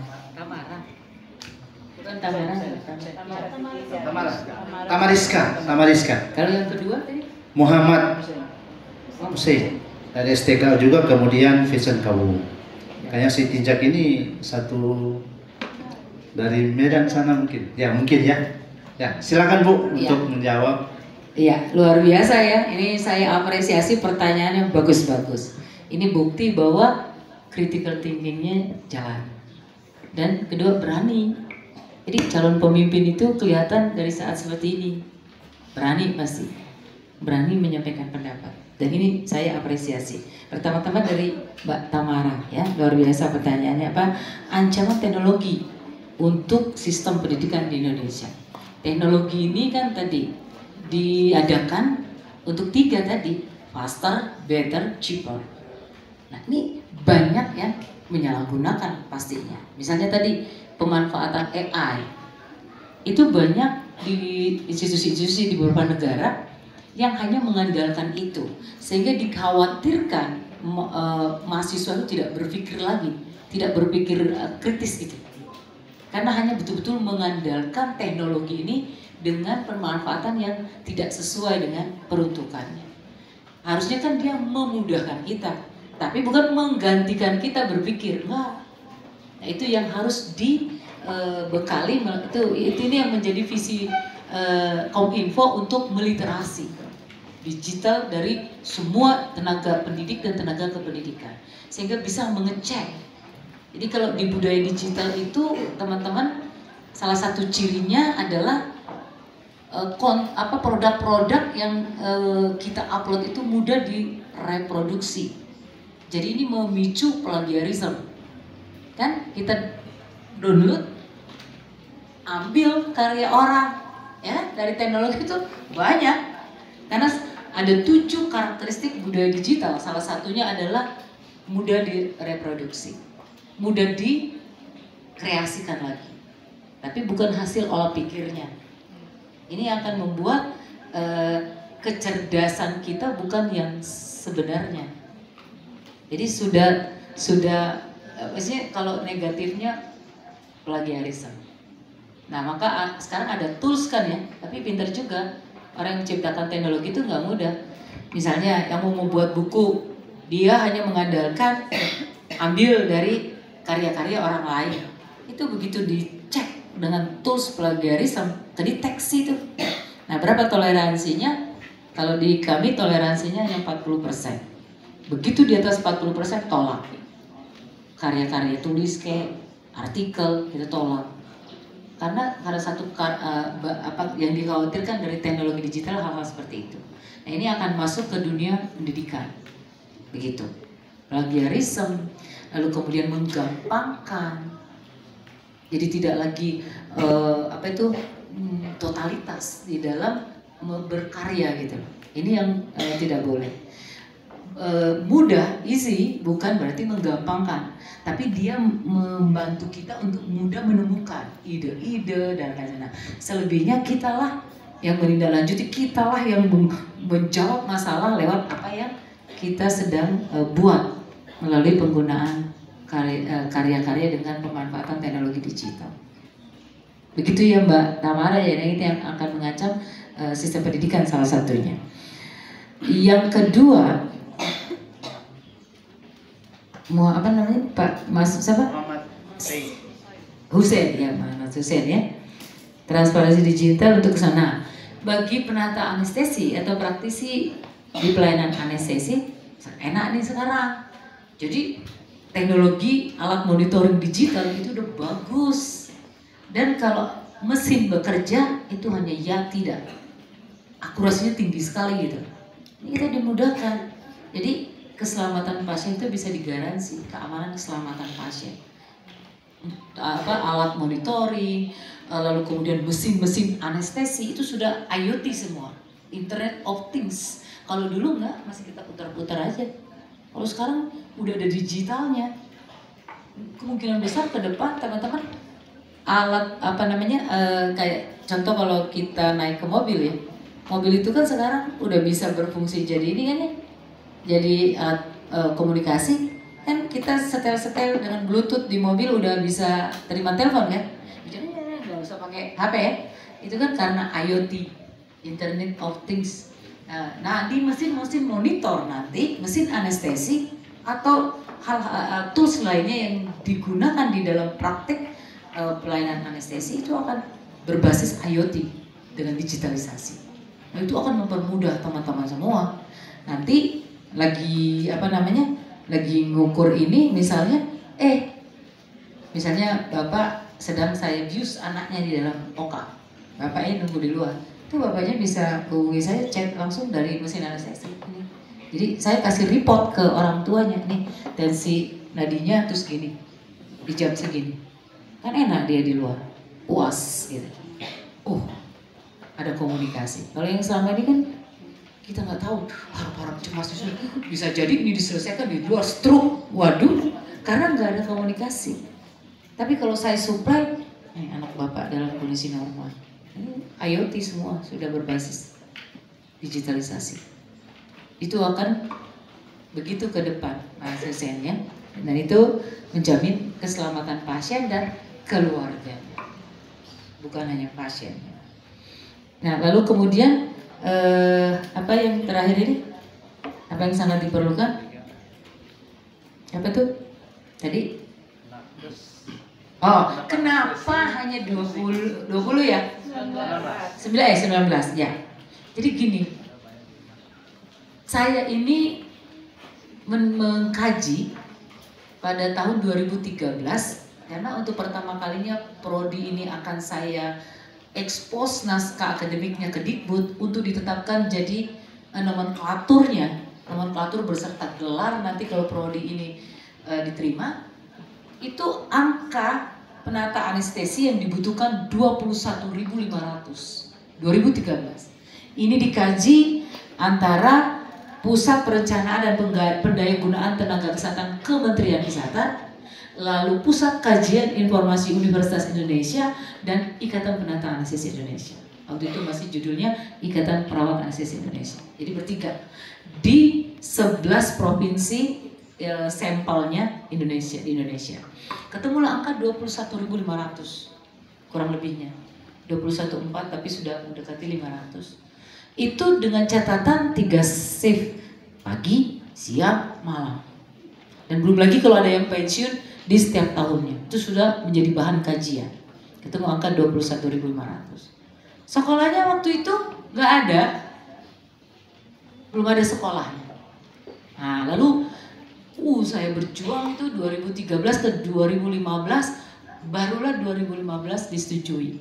Tamariska. Kalau yang kedua tadi Muhammad Hussein dari STK juga, kemudian Vincent Kauwung. Kayaknya Sitinjak ini satu dari Medan sana mungkin. Ya, mungkin ya. Ya, silakan Bu untuk menjawab. Iya, luar biasa ya. Ini saya apresiasi pertanyaannya bagus-bagus. Ini bukti bahwa critical thinkingnya jalan. Dan kedua, berani. Jadi calon pemimpin itu kelihatan dari saat seperti ini. Berani pasti. Berani menyampaikan pendapat. Dan ini saya apresiasi. Pertama-tama dari Mbak Tamara ya, luar biasa pertanyaannya apa? Ancaman teknologi untuk sistem pendidikan di Indonesia. Teknologi ini kan tadi diadakan untuk 3 tadi, faster, better, cheaper. Nah, ini banyak yang menyalahgunakan pastinya. Misalnya tadi pemanfaatan AI itu banyak di institusi-institusi di beberapa negara yang hanya mengandalkan itu, sehingga dikhawatirkan mahasiswa itu tidak berpikir lagi, tidak berpikir kritis gitu. Karena hanya betul-betul mengandalkan teknologi ini dengan pemanfaatan yang tidak sesuai dengan peruntukannya. Harusnya kan dia memudahkan kita, tapi bukan menggantikan kita berpikir. Nah, itu yang harus dibekali. Itu ini yang menjadi visi Kominfo untuk meliterasi digital dari semua tenaga pendidik dan tenaga kependidikan, sehingga bisa mengecek. Jadi kalau di budaya digital itu teman-teman, salah satu cirinya adalah produk-produk yang kita upload itu mudah direproduksi. Jadi ini memicu plagiarisme. Kan kita download, ambil karya orang, ya, dari teknologi itu banyak. Karena ada 7 karakteristik budaya digital. Salah satunya adalah mudah direproduksi, mudah dikreasikan lagi, tapi bukan hasil olah pikirnya. Ini akan membuat kecerdasan kita bukan yang sebenarnya. Jadi sudah maksudnya kalau negatifnya plagiarisme. Nah, maka sekarang ada tools kan ya, tapi pintar juga. Orang yang menciptakan teknologi itu nggak mudah. Misalnya yang mau membuat buku, dia hanya mengandalkan ambil dari karya-karya orang lain. Itu begitu dicek dengan tools plagiarisme, kedeteksi itu. Nah, berapa toleransinya? Kalau di kami toleransinya hanya 40%. Begitu di atas 40% tolak. Karya-karya tulis kayak artikel kita tolak. Karena satu apa yang dikhawatirkan dari teknologi digital hal-hal seperti itu. Nah, ini akan masuk ke dunia pendidikan, begitu. Plagiarisme, lalu kemudian menggampangkan. Jadi tidak lagi totalitas di dalam berkarya gitu. Ini yang tidak boleh. Mudah, easy bukan berarti menggampangkan, tapi dia membantu kita untuk mudah menemukan ide-ide dan lain-lain. Nah, selebihnya kitalah yang menindaklanjuti, kitalah yang menjawab masalah lewat apa yang kita sedang buat melalui penggunaan karya-karya dengan pemanfaatan teknologi digital. Begitu ya Mbak Tamara ya, ini yang akan mengancam sistem pendidikan salah satunya. Yang kedua, mau apa namanya Pak Mas siapa? Muhammad Hussein ya, Muhammad Hussein ya. Transparansi digital untuk kesana. Bagi penata anestesi atau praktisi di pelayanan anestesi, enak nih sekarang. Jadi teknologi alat monitoring digital itu udah bagus. Dan kalau mesin bekerja itu hanya ya tidak. Akurasinya tinggi sekali gitu. Ini kita dimudahkan. Jadi keselamatan pasien itu bisa digaransi, keamanan keselamatan pasien. Alat monitoring, lalu kemudian mesin-mesin anestesi itu sudah IoT semua, Internet of Things. Kalau dulu enggak, masih kita putar-putar aja. Kalau sekarang udah ada digitalnya. Kemungkinan besar ke depan teman-teman alat kayak contoh kalau kita naik ke mobil ya, mobil itu kan sekarang udah bisa berfungsi jadi ini kan ya, jadi alat komunikasi kan, kita setel dengan Bluetooth di mobil udah bisa terima telepon kan, jadi nggak usah pakai HP ya, itu kan karena IoT, Internet of Things. Nah di mesin monitor nanti, mesin anestesi atau tools lainnya yang digunakan di dalam praktik pelayanan anestesi itu akan berbasis IoT dengan digitalisasi. Nah, itu akan mempermudah teman-teman semua. Nanti lagi lagi ngukur ini misalnya, misalnya Bapak sedang saya bius anaknya di dalam OKA, Bapaknya nunggu di luar, itu Bapaknya bisa hubungi saya chat langsung dari mesin anestesi ini. Jadi saya kasih report ke orang tuanya nih, tensi nadinya terus gini, di jam segini. Kan enak dia di luar, puas gitu. Ada komunikasi. Kalau yang selama ini kan kita nggak tahu, harap-harap cemas bisa jadi ini diselesaikan di luar stroke, waduh, karena nggak ada komunikasi. Tapi kalau saya supply, anak Bapak dalam kondisi normal, ini IoT semua sudah berbasis digitalisasi. Itu akan begitu ke depan asesnya, dan itu menjamin keselamatan pasien dan keluarga, bukan hanya pasiennya. Nah, lalu kemudian apa yang terakhir ini? Apa yang sangat diperlukan? Apa tuh? Tadi? Kenapa hanya 20 ya? 19 ya. Jadi gini, saya ini mengkaji pada tahun 2013, karena untuk pertama kalinya prodi ini akan saya expose naskah akademiknya ke Dikbud untuk ditetapkan jadi nomenklatur berserta gelar nanti kalau prodi ini diterima, itu angka penata anestesi yang dibutuhkan 21.500 2013. Ini dikaji antara Pusat Perencanaan dan Pendayagunaan Tenaga Kesehatan Kementerian Kesehatan, lalu Pusat Kajian Informasi Universitas Indonesia, dan Ikatan Penata Anestesi Indonesia. Waktu itu masih judulnya Ikatan Perawat Anestesi Indonesia. Jadi bertiga di 11 provinsi sampelnya di Indonesia. Ketemulah angka 21.500 kurang lebihnya. 21.4 tapi sudah mendekati 500. Itu dengan catatan 3 shift, pagi, siang, malam. Dan belum lagi kalau ada yang pensiun di setiap tahunnya. Itu sudah menjadi bahan kajian. Ketemu angka 21.500. Sekolahnya waktu itu nggak ada. Belum ada sekolahnya. Nah, lalu saya berjuang itu 2013 ke 2015 barulah 2015 disetujui.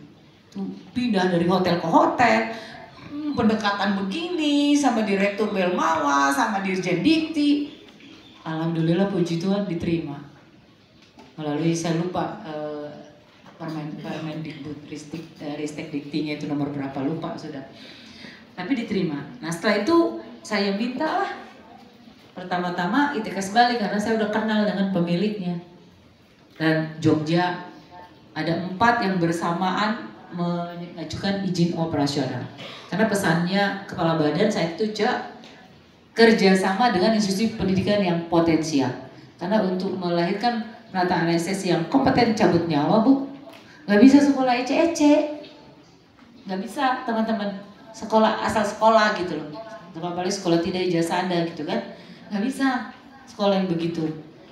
Pindah dari hotel ke hotel, pendekatan begini sama Direktur Belmawa, sama Dirjen Dikti. Alhamdulillah puji Tuhan diterima. Melalui saya lupa Permendikbud Ristek Diktinya itu nomor berapa lupa sudah. Tapi diterima. Nah setelah itu saya minta lah pertama-tama ITKS Bali karena saya udah kenal dengan pemiliknya. Dan Jogja ada 4 yang bersamaan mengajukan izin operasional. Karena pesannya kepala badan saya itu kerjasama dengan institusi pendidikan yang potensial. Karena untuk melahirkan penata anestesi yang kompeten cabut nyawa, Bu, nggak bisa sekolah ece-ece, nggak bisa teman-teman sekolah asal sekolah gitu loh. Apalagi sekolah tidak ijazah Anda gitu kan, nggak bisa sekolah yang begitu.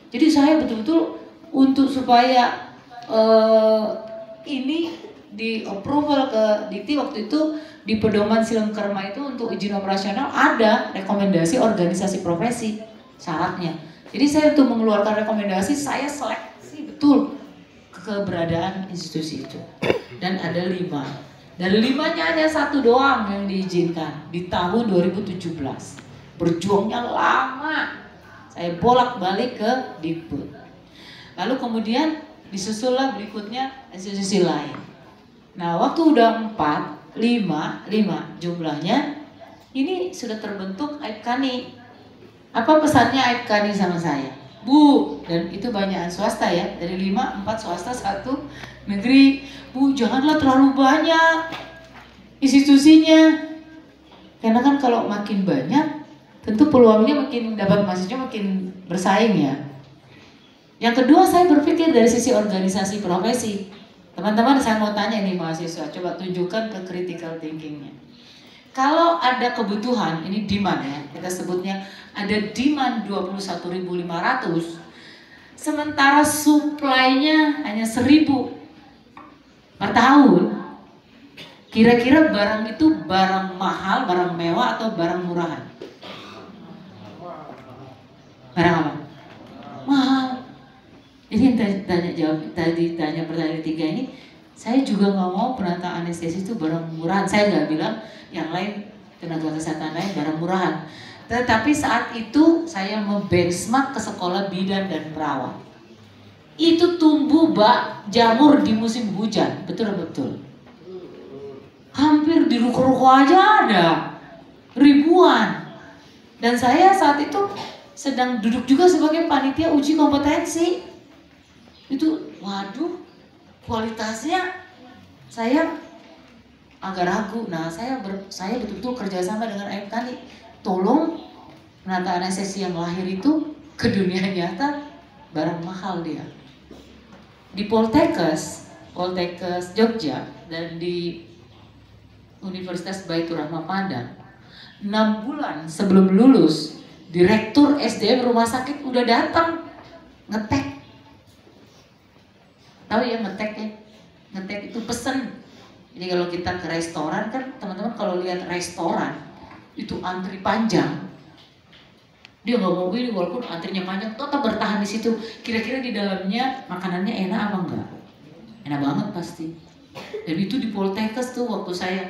Jadi saya betul-betul untuk supaya ini di approval ke Dikti waktu itu di pedoman Silem Kerma itu untuk izin operasional ada rekomendasi organisasi profesi syaratnya. Jadi saya untuk mengeluarkan rekomendasi saya seleksi betul keberadaan institusi itu. Dan ada 5. Dari 5-nya hanya 1 doang yang diizinkan di tahun 2017. Berjuangnya lama. Saya bolak-balik ke Dikbud. Lalu kemudian disusullah berikutnya institusi lain. Nah, waktu udah 5 jumlahnya, ini sudah terbentuk Aibkani. Apa pesannya Aibkani sama saya? Bu, dan itu banyakan swasta ya, dari 5, 4 swasta, 1 negeri. Bu, janganlah terlalu banyak institusinya. Karena kan kalau makin banyak, tentu peluangnya makin dapat mahasiswa makin bersaing ya. Yang kedua, saya berpikir dari sisi organisasi profesi. Teman-teman, saya mau tanya nih mahasiswa, coba tunjukkan ke critical thinkingnya. Kalau ada kebutuhan, ini demand ya, kita sebutnya ada demand 21.500, sementara supply-nya hanya 1.000 per tahun. Kira-kira barang itu barang mahal, barang mewah atau barang murahan? Barang apa? Mahal. Jadi yang tanya pertanyaan ketiga ini, saya juga nggak mau penata anestesi itu barang murahan. Saya nggak bilang yang lain tenaga kesehatan lain barang murahan. Tetapi saat itu saya membenchmark ke sekolah bidan dan perawat. Itu tumbuh jamur di musim hujan, betul-betul. Hampir di ruko-ruko aja ada ribuan. Dan saya saat itu sedang duduk juga sebagai panitia uji kompetensi. Itu waduh, kualitasnya saya agak ragu. Nah, saya betul-betul kerjasama dengan Aibkani. Tolong penata anestesi yang lahir itu ke dunia nyata barang mahal dia. Di Poltekkes Jogja dan di Universitas Baitur Rahman Padang, 6 bulan sebelum lulus, Direktur SDM rumah sakit udah datang ngetek. Tahu ya ngetek ya? Ngetek itu pesen. Jadi kalau kita ke restoran kan, teman-teman kalau lihat restoran itu antri panjang, dia nggak mau pilih walaupun antrinya panjang, tetap bertahan di situ. Kira-kira di dalamnya makanannya enak apa enggak? Enak banget pasti. Dan itu di Poltekkes tuh waktu saya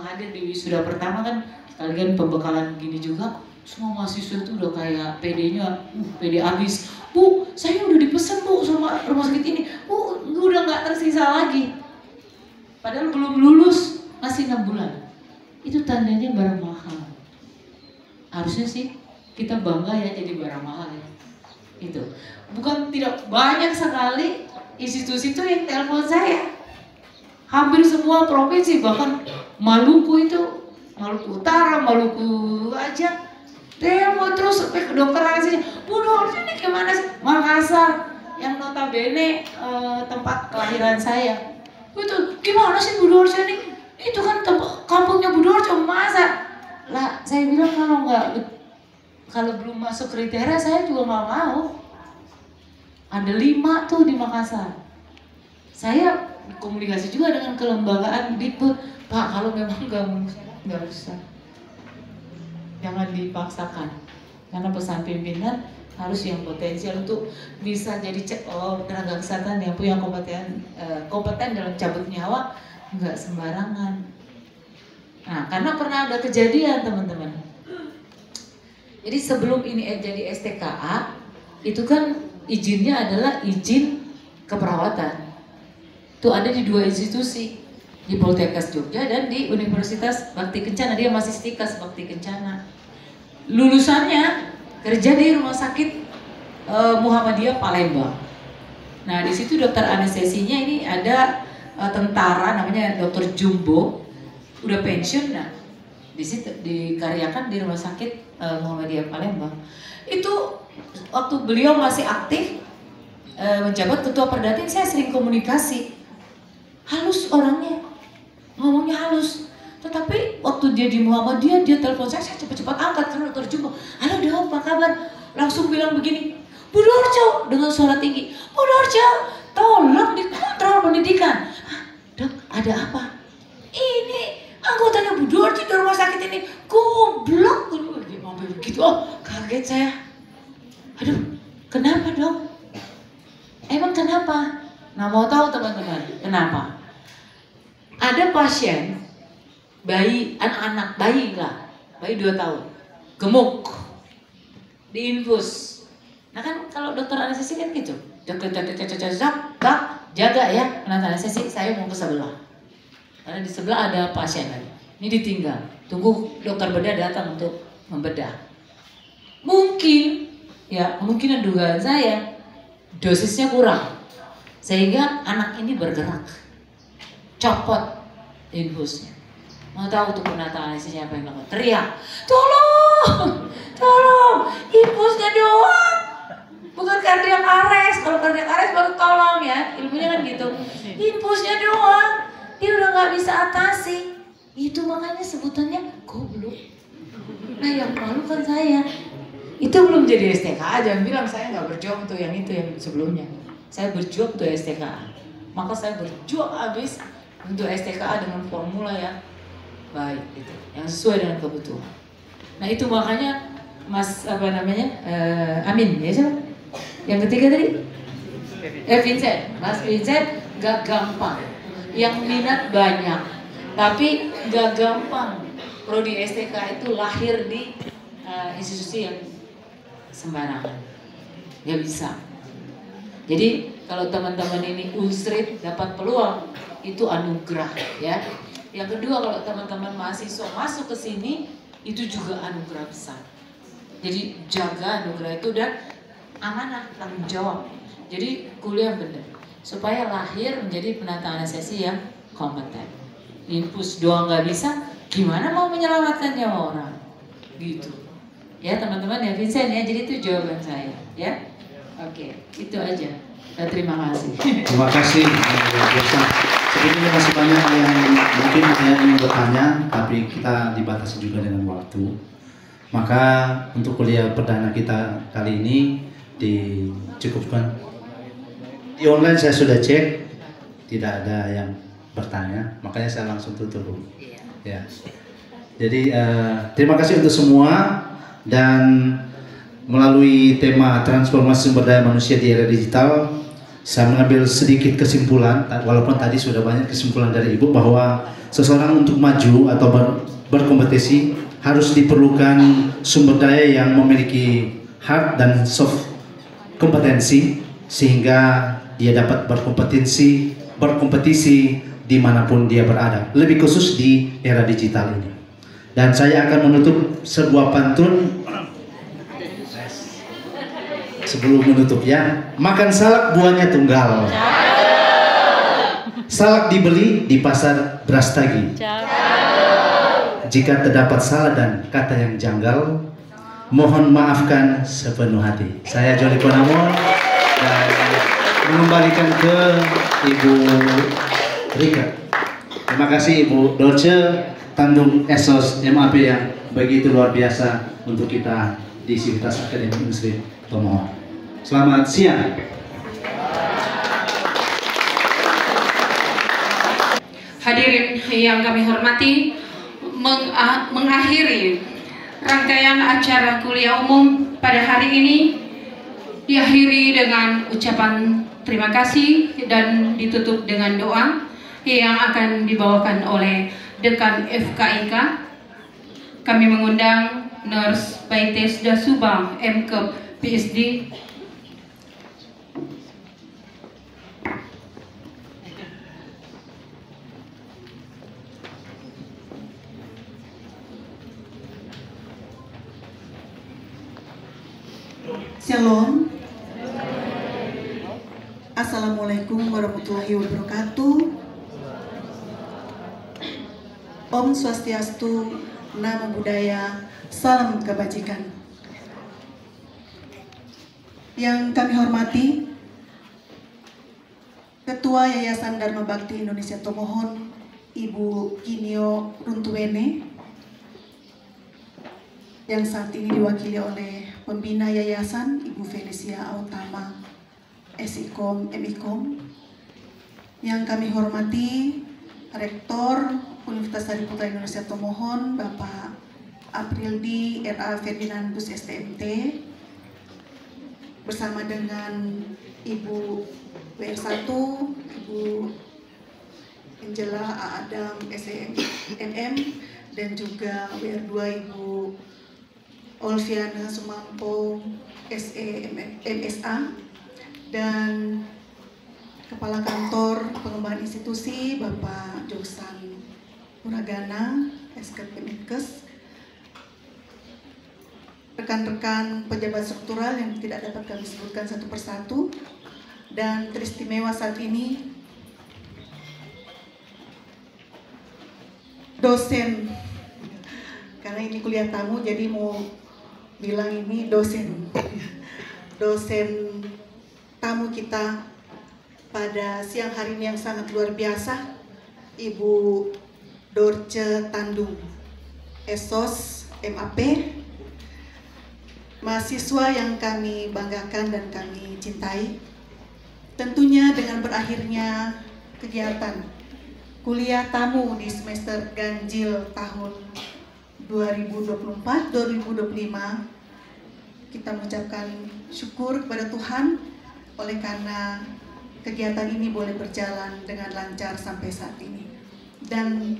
hadir di wisuda pertama kan, sekalian pembekalan gini juga, semua mahasiswa itu udah kayak PD-nya, PD abis. Bu, saya udah dipesan Bu sama rumah sakit ini. Bu, udah nggak tersisa lagi. Padahal belum lulus, masih 6 bulan. Itu tandanya barang mahal. Harusnya sih kita bangga ya jadi barang mahal ya. Itu. Bukan tidak banyak sekali institusi itu yang telepon saya. Hampir semua provinsi, bahkan Maluku itu, Maluku Utara, Maluku aja. Dia mau terus sampai ke dokter anestesi. Bu, dokter ini gimana sih? Makassar, yang notabene tempat kelahiran saya. Itu gimana sih Bu Dorce ini? Itu kan kampungnya Bu Dorce, masa? Lah, saya bilang kalau belum masuk kriteria saya juga nggak mau. Ada 5 tuh di Makassar. Saya komunikasi juga dengan kelembagaan Dikbud. Pak, kalau memang nggak usah. Jangan dipaksakan, karena pesan pimpinan harus yang potensial untuk bisa jadi tenaga kesehatan yang punya kompeten dalam cabut nyawa, nggak sembarangan. Nah, karena pernah ada kejadian teman-teman. Jadi sebelum ini jadi STKA, itu kan izinnya adalah izin keperawatan. Itu ada di 2 institusi, di Poltekkes Jogja dan di Universitas Bakti Kencana. Dia masih Stikas Bakti Kencana. Lulusannya kerja di Rumah Sakit Muhammadiyah Palembang. Nah, di situ dokter anestesinya ini ada tentara namanya Dokter Jumbo, udah pensiun. Nah, di situ dikaryakan di Rumah Sakit Muhammadiyah Palembang. Itu waktu beliau masih aktif menjabat ketua Perdatin, saya sering komunikasi. Halus orangnya, ngomongnya halus. Tetapi waktu dia di Muhammadiyah, dia telepon saya cepat-cepat angkat karena Dokter Jumbo. Halo dok, apa kabar? Langsung bilang begini, Bu Dorce, dengan suara tinggi, Bu Dorce, tolong dikontrol pendidikan. Dok, ada apa? Ini anggotanya Bu Dorce di rumah sakit ini goblok. Dia ngomong begitu, oh kaget saya. Aduh, kenapa dok? Emang kenapa? Nah, mau tahu teman-teman, kenapa? Ada pasien bayi, anak-anak bayi lah, bayi 2 tahun, gemuk, diinfus. Nah kan kalau dokter anestesi kan gitu, jaga ya, penanganan anestesi, saya mau ke sebelah, karena di sebelah ada pasien lagi. Ini ditinggal, tunggu dokter bedah datang untuk membedah. Mungkin, ya kemungkinan dugaan saya dosisnya kurang, sehingga anak ini bergerak, copot infusnya. Mau tahu tuh penata anestesinya apa yang lakukan? Teriak, tolong, tolong, infusnya doang, bukan kardiak arrest. Kalau kardiak arrest baru tolong ya, ilmunya kan gitu. Infusnya doang, dia udah nggak bisa atasi. Itu makanya sebutannya goblok. Nah yang malu kan saya. Itu belum jadi STKA, jangan bilang saya nggak berjuang untuk yang itu yang sebelumnya. Saya berjuang untuk STKA, maka saya berjuang habis untuk STKA dengan formula yang baik itu, yang sesuai dengan kebutuhan. Nah itu makanya Mas Amin ya siapa? Yang ketiga tadi? Vincent. Mas Vincent gak gampang. Yang minat banyak, tapi gak gampang. Prodi STK itu lahir di institusi yang sembarangan, gak bisa. Jadi kalau teman-teman ini Unsrit dapat peluang, itu anugerah ya. Yang kedua, kalau teman-teman mahasiswa masuk ke sini, itu juga anugerah besar. Jadi jaga anugerah itu dan amanah, tanggung jawab. Jadi kuliah benar, supaya lahir menjadi penata anestesi yang kompeten. Infus doang nggak bisa, gimana mau menyelamatkan nyawa orang? Gitu. Ya teman-teman ya Vincent ya, jadi itu jawaban saya ya. Oke, itu aja. Terima kasih. Terima kasih. Sebenarnya masih banyak yang mungkin saya ingin bertanya, tapi kita dibatasi juga dengan waktu. Maka untuk kuliah perdana kita kali ini dicukupkan. Di online saya sudah cek, tidak ada yang bertanya, makanya saya langsung tutup. Ya. Jadi terima kasih untuk semua, dan melalui tema transformasi sumber daya manusia di era digital, saya mengambil sedikit kesimpulan, walaupun tadi sudah banyak kesimpulan dari Ibu, bahwa seseorang untuk maju atau berkompetisi harus diperlukan sumber daya yang memiliki hard dan soft kompetensi, sehingga dia dapat berkompetisi dimanapun dia berada, lebih khusus di era digital ini. Dan saya akan menutup sebuah pantun sebelum menutup ya. Makan salak buahnya tunggal. Salak dibeli di pasar Brastagi. Jika terdapat salah dan kata yang janggal, mohon maafkan sepenuh hati. Saya Joli Ponamon dan mengembalikan ke Ibu Rika. Terima kasih Ibu Dorce, Tandung Esos MAP yang begitu luar biasa untuk kita di Sivitas Akademi Unsrit Tomohon. Selamat siang. Hadirin yang kami hormati, mengakhiri rangkaian acara kuliah umum pada hari ini, diakhiri dengan ucapan terima kasih dan ditutup dengan doa yang akan dibawakan oleh Dekan FKIK. Kami mengundang Nurse Baites Dasubang, MKep PSD. Shalom. Assalamualaikum warahmatullahi wabarakatuh. Om Swastiastu, Namo Buddhaya, Salam Kebajikan. Yang kami hormati Ketua Yayasan Dharma Bakti Indonesia Tomohon, Ibu Kinio Runtuwene, yang saat ini diwakili oleh Pembina Yayasan Ibu Felicia Autama, SIKOM, MIKOM. Yang kami hormati Rektor Universitas Hadiputra Indonesia Tomohon, Bapak Aprildi R.A. Ferdinandus STMT, bersama dengan Ibu WR1, Ibu Angela Adam SEMM, dan juga WR2 Ibu Olviana Sumampo SEMSA, dan Kepala Kantor Pengembangan Institusi Bapak Joksan Horagana, SKP Menkes, rekan-rekan pejabat struktural yang tidak dapat kami sebutkan satu persatu, dan teristimewa saat ini dosen, karena ini kuliah tamu jadi mau bilang ini dosen tamu kita pada siang hari ini yang sangat luar biasa, Ibu Dorce Tandung, Esos MAP, mahasiswa yang kami banggakan dan kami cintai. Tentunya dengan berakhirnya kegiatan kuliah tamu di semester ganjil tahun 2024-2025, kita mengucapkan syukur kepada Tuhan oleh karena kegiatan ini boleh berjalan dengan lancar sampai saat ini. Dan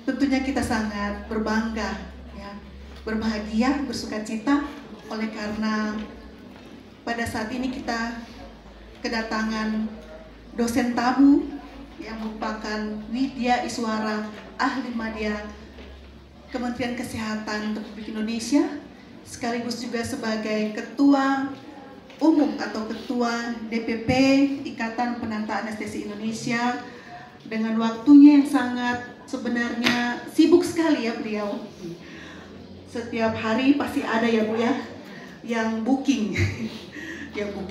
tentunya kita sangat berbangga, ya, berbahagia, bersukacita oleh karena pada saat ini kita kedatangan dosen tamu yang merupakan Widya Iswara, ahli media Kementerian Kesehatan Republik Indonesia, sekaligus juga sebagai Ketua Umum atau Ketua DPP Ikatan Penata Anestesi Indonesia, dengan waktunya yang sangat sebenarnya sibuk sekali ya beliau. Setiap hari pasti ada ya Bu ya, yang booking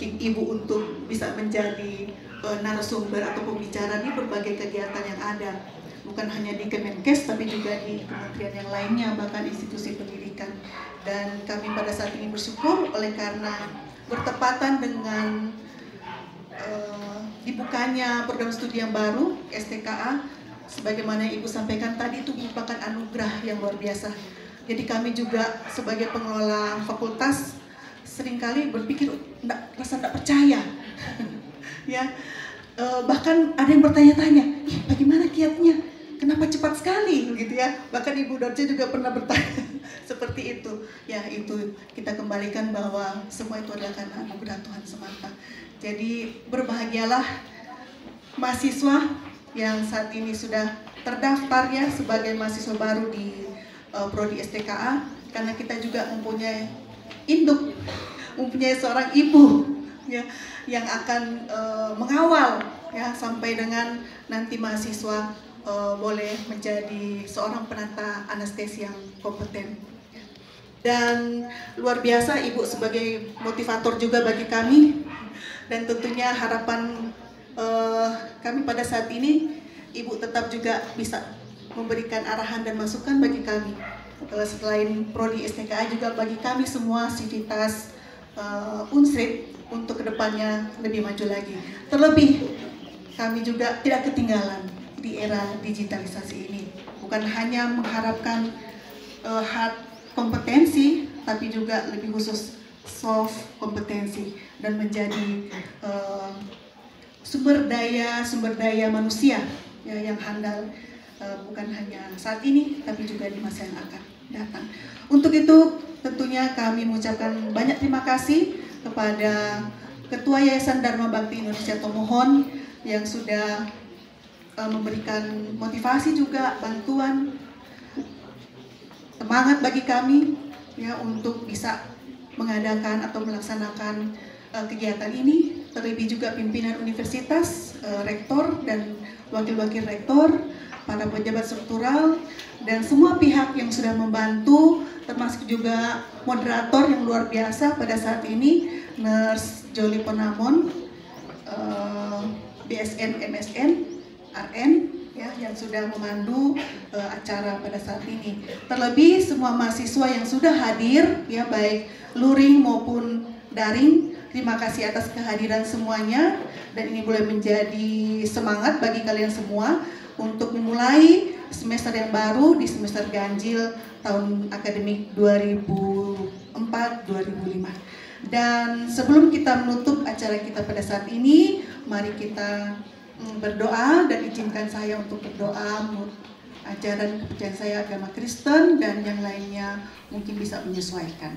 Ibu untuk bisa menjadi narasumber atau pembicara di berbagai kegiatan yang ada. Bukan hanya di Kemenkes, tapi juga di kementerian yang lainnya, bahkan institusi pendidikan. Dan kami pada saat ini bersyukur oleh karena bertepatan dengan dibukanya program studi yang baru, STKA, sebagaimana Ibu sampaikan tadi, itu merupakan anugerah yang luar biasa. Jadi kami juga sebagai pengelola fakultas seringkali berpikir, rasa tidak percaya. Ya, bahkan ada yang bertanya-tanya, bagaimana kiatnya? Kenapa cepat sekali gitu ya? Bahkan Ibu Dorce juga pernah bertanya seperti itu. Ya, itu kita kembalikan bahwa semua itu adalah karena anugerah Tuhan semata. Jadi berbahagialah mahasiswa yang saat ini sudah terdaftar ya sebagai mahasiswa baru di Prodi STKA, karena kita juga mempunyai induk, mempunyai seorang ibu ya yang akan mengawal ya sampai dengan nanti mahasiswa boleh menjadi seorang penata anestesi yang kompeten. Dan luar biasa Ibu sebagai motivator juga bagi kami, dan tentunya harapan kami pada saat ini Ibu tetap juga bisa memberikan arahan dan masukan bagi kami. Selain Prodi STKA juga bagi kami semua Sivitas Unsrit untuk kedepannya lebih maju lagi. Terlebih kami juga tidak ketinggalan di era digitalisasi ini. Bukan hanya mengharapkan hard kompetensi, tapi juga lebih khusus soft kompetensi. dan menjadi sumber daya manusia ya, yang handal, bukan hanya saat ini tapi juga di masa yang akan datang. Untuk itu tentunya kami mengucapkan banyak terima kasih kepada Ketua Yayasan Dharma Bakti Indonesia Tomohon yang sudah memberikan motivasi juga, bantuan, semangat bagi kami ya untuk bisa mengadakan atau melaksanakan kegiatan ini. Terlebih juga pimpinan universitas, rektor dan wakil-wakil rektor, para pejabat struktural, dan semua pihak yang sudah membantu, termasuk juga moderator yang luar biasa pada saat ini, Nurse Joli Penamon, BSN, MSN, RN, ya, yang sudah memandu acara pada saat ini. Terlebih semua mahasiswa yang sudah hadir, ya, baik luring maupun daring, terima kasih atas kehadiran semuanya, dan ini boleh menjadi semangat bagi kalian semua untuk memulai semester yang baru di semester ganjil tahun akademik 2004-2005. Dan sebelum kita menutup acara kita pada saat ini, mari kita berdoa, dan izinkan saya untuk berdoa menurut ajaran kepercayaan saya agama Kristen, dan yang lainnya mungkin bisa menyesuaikan.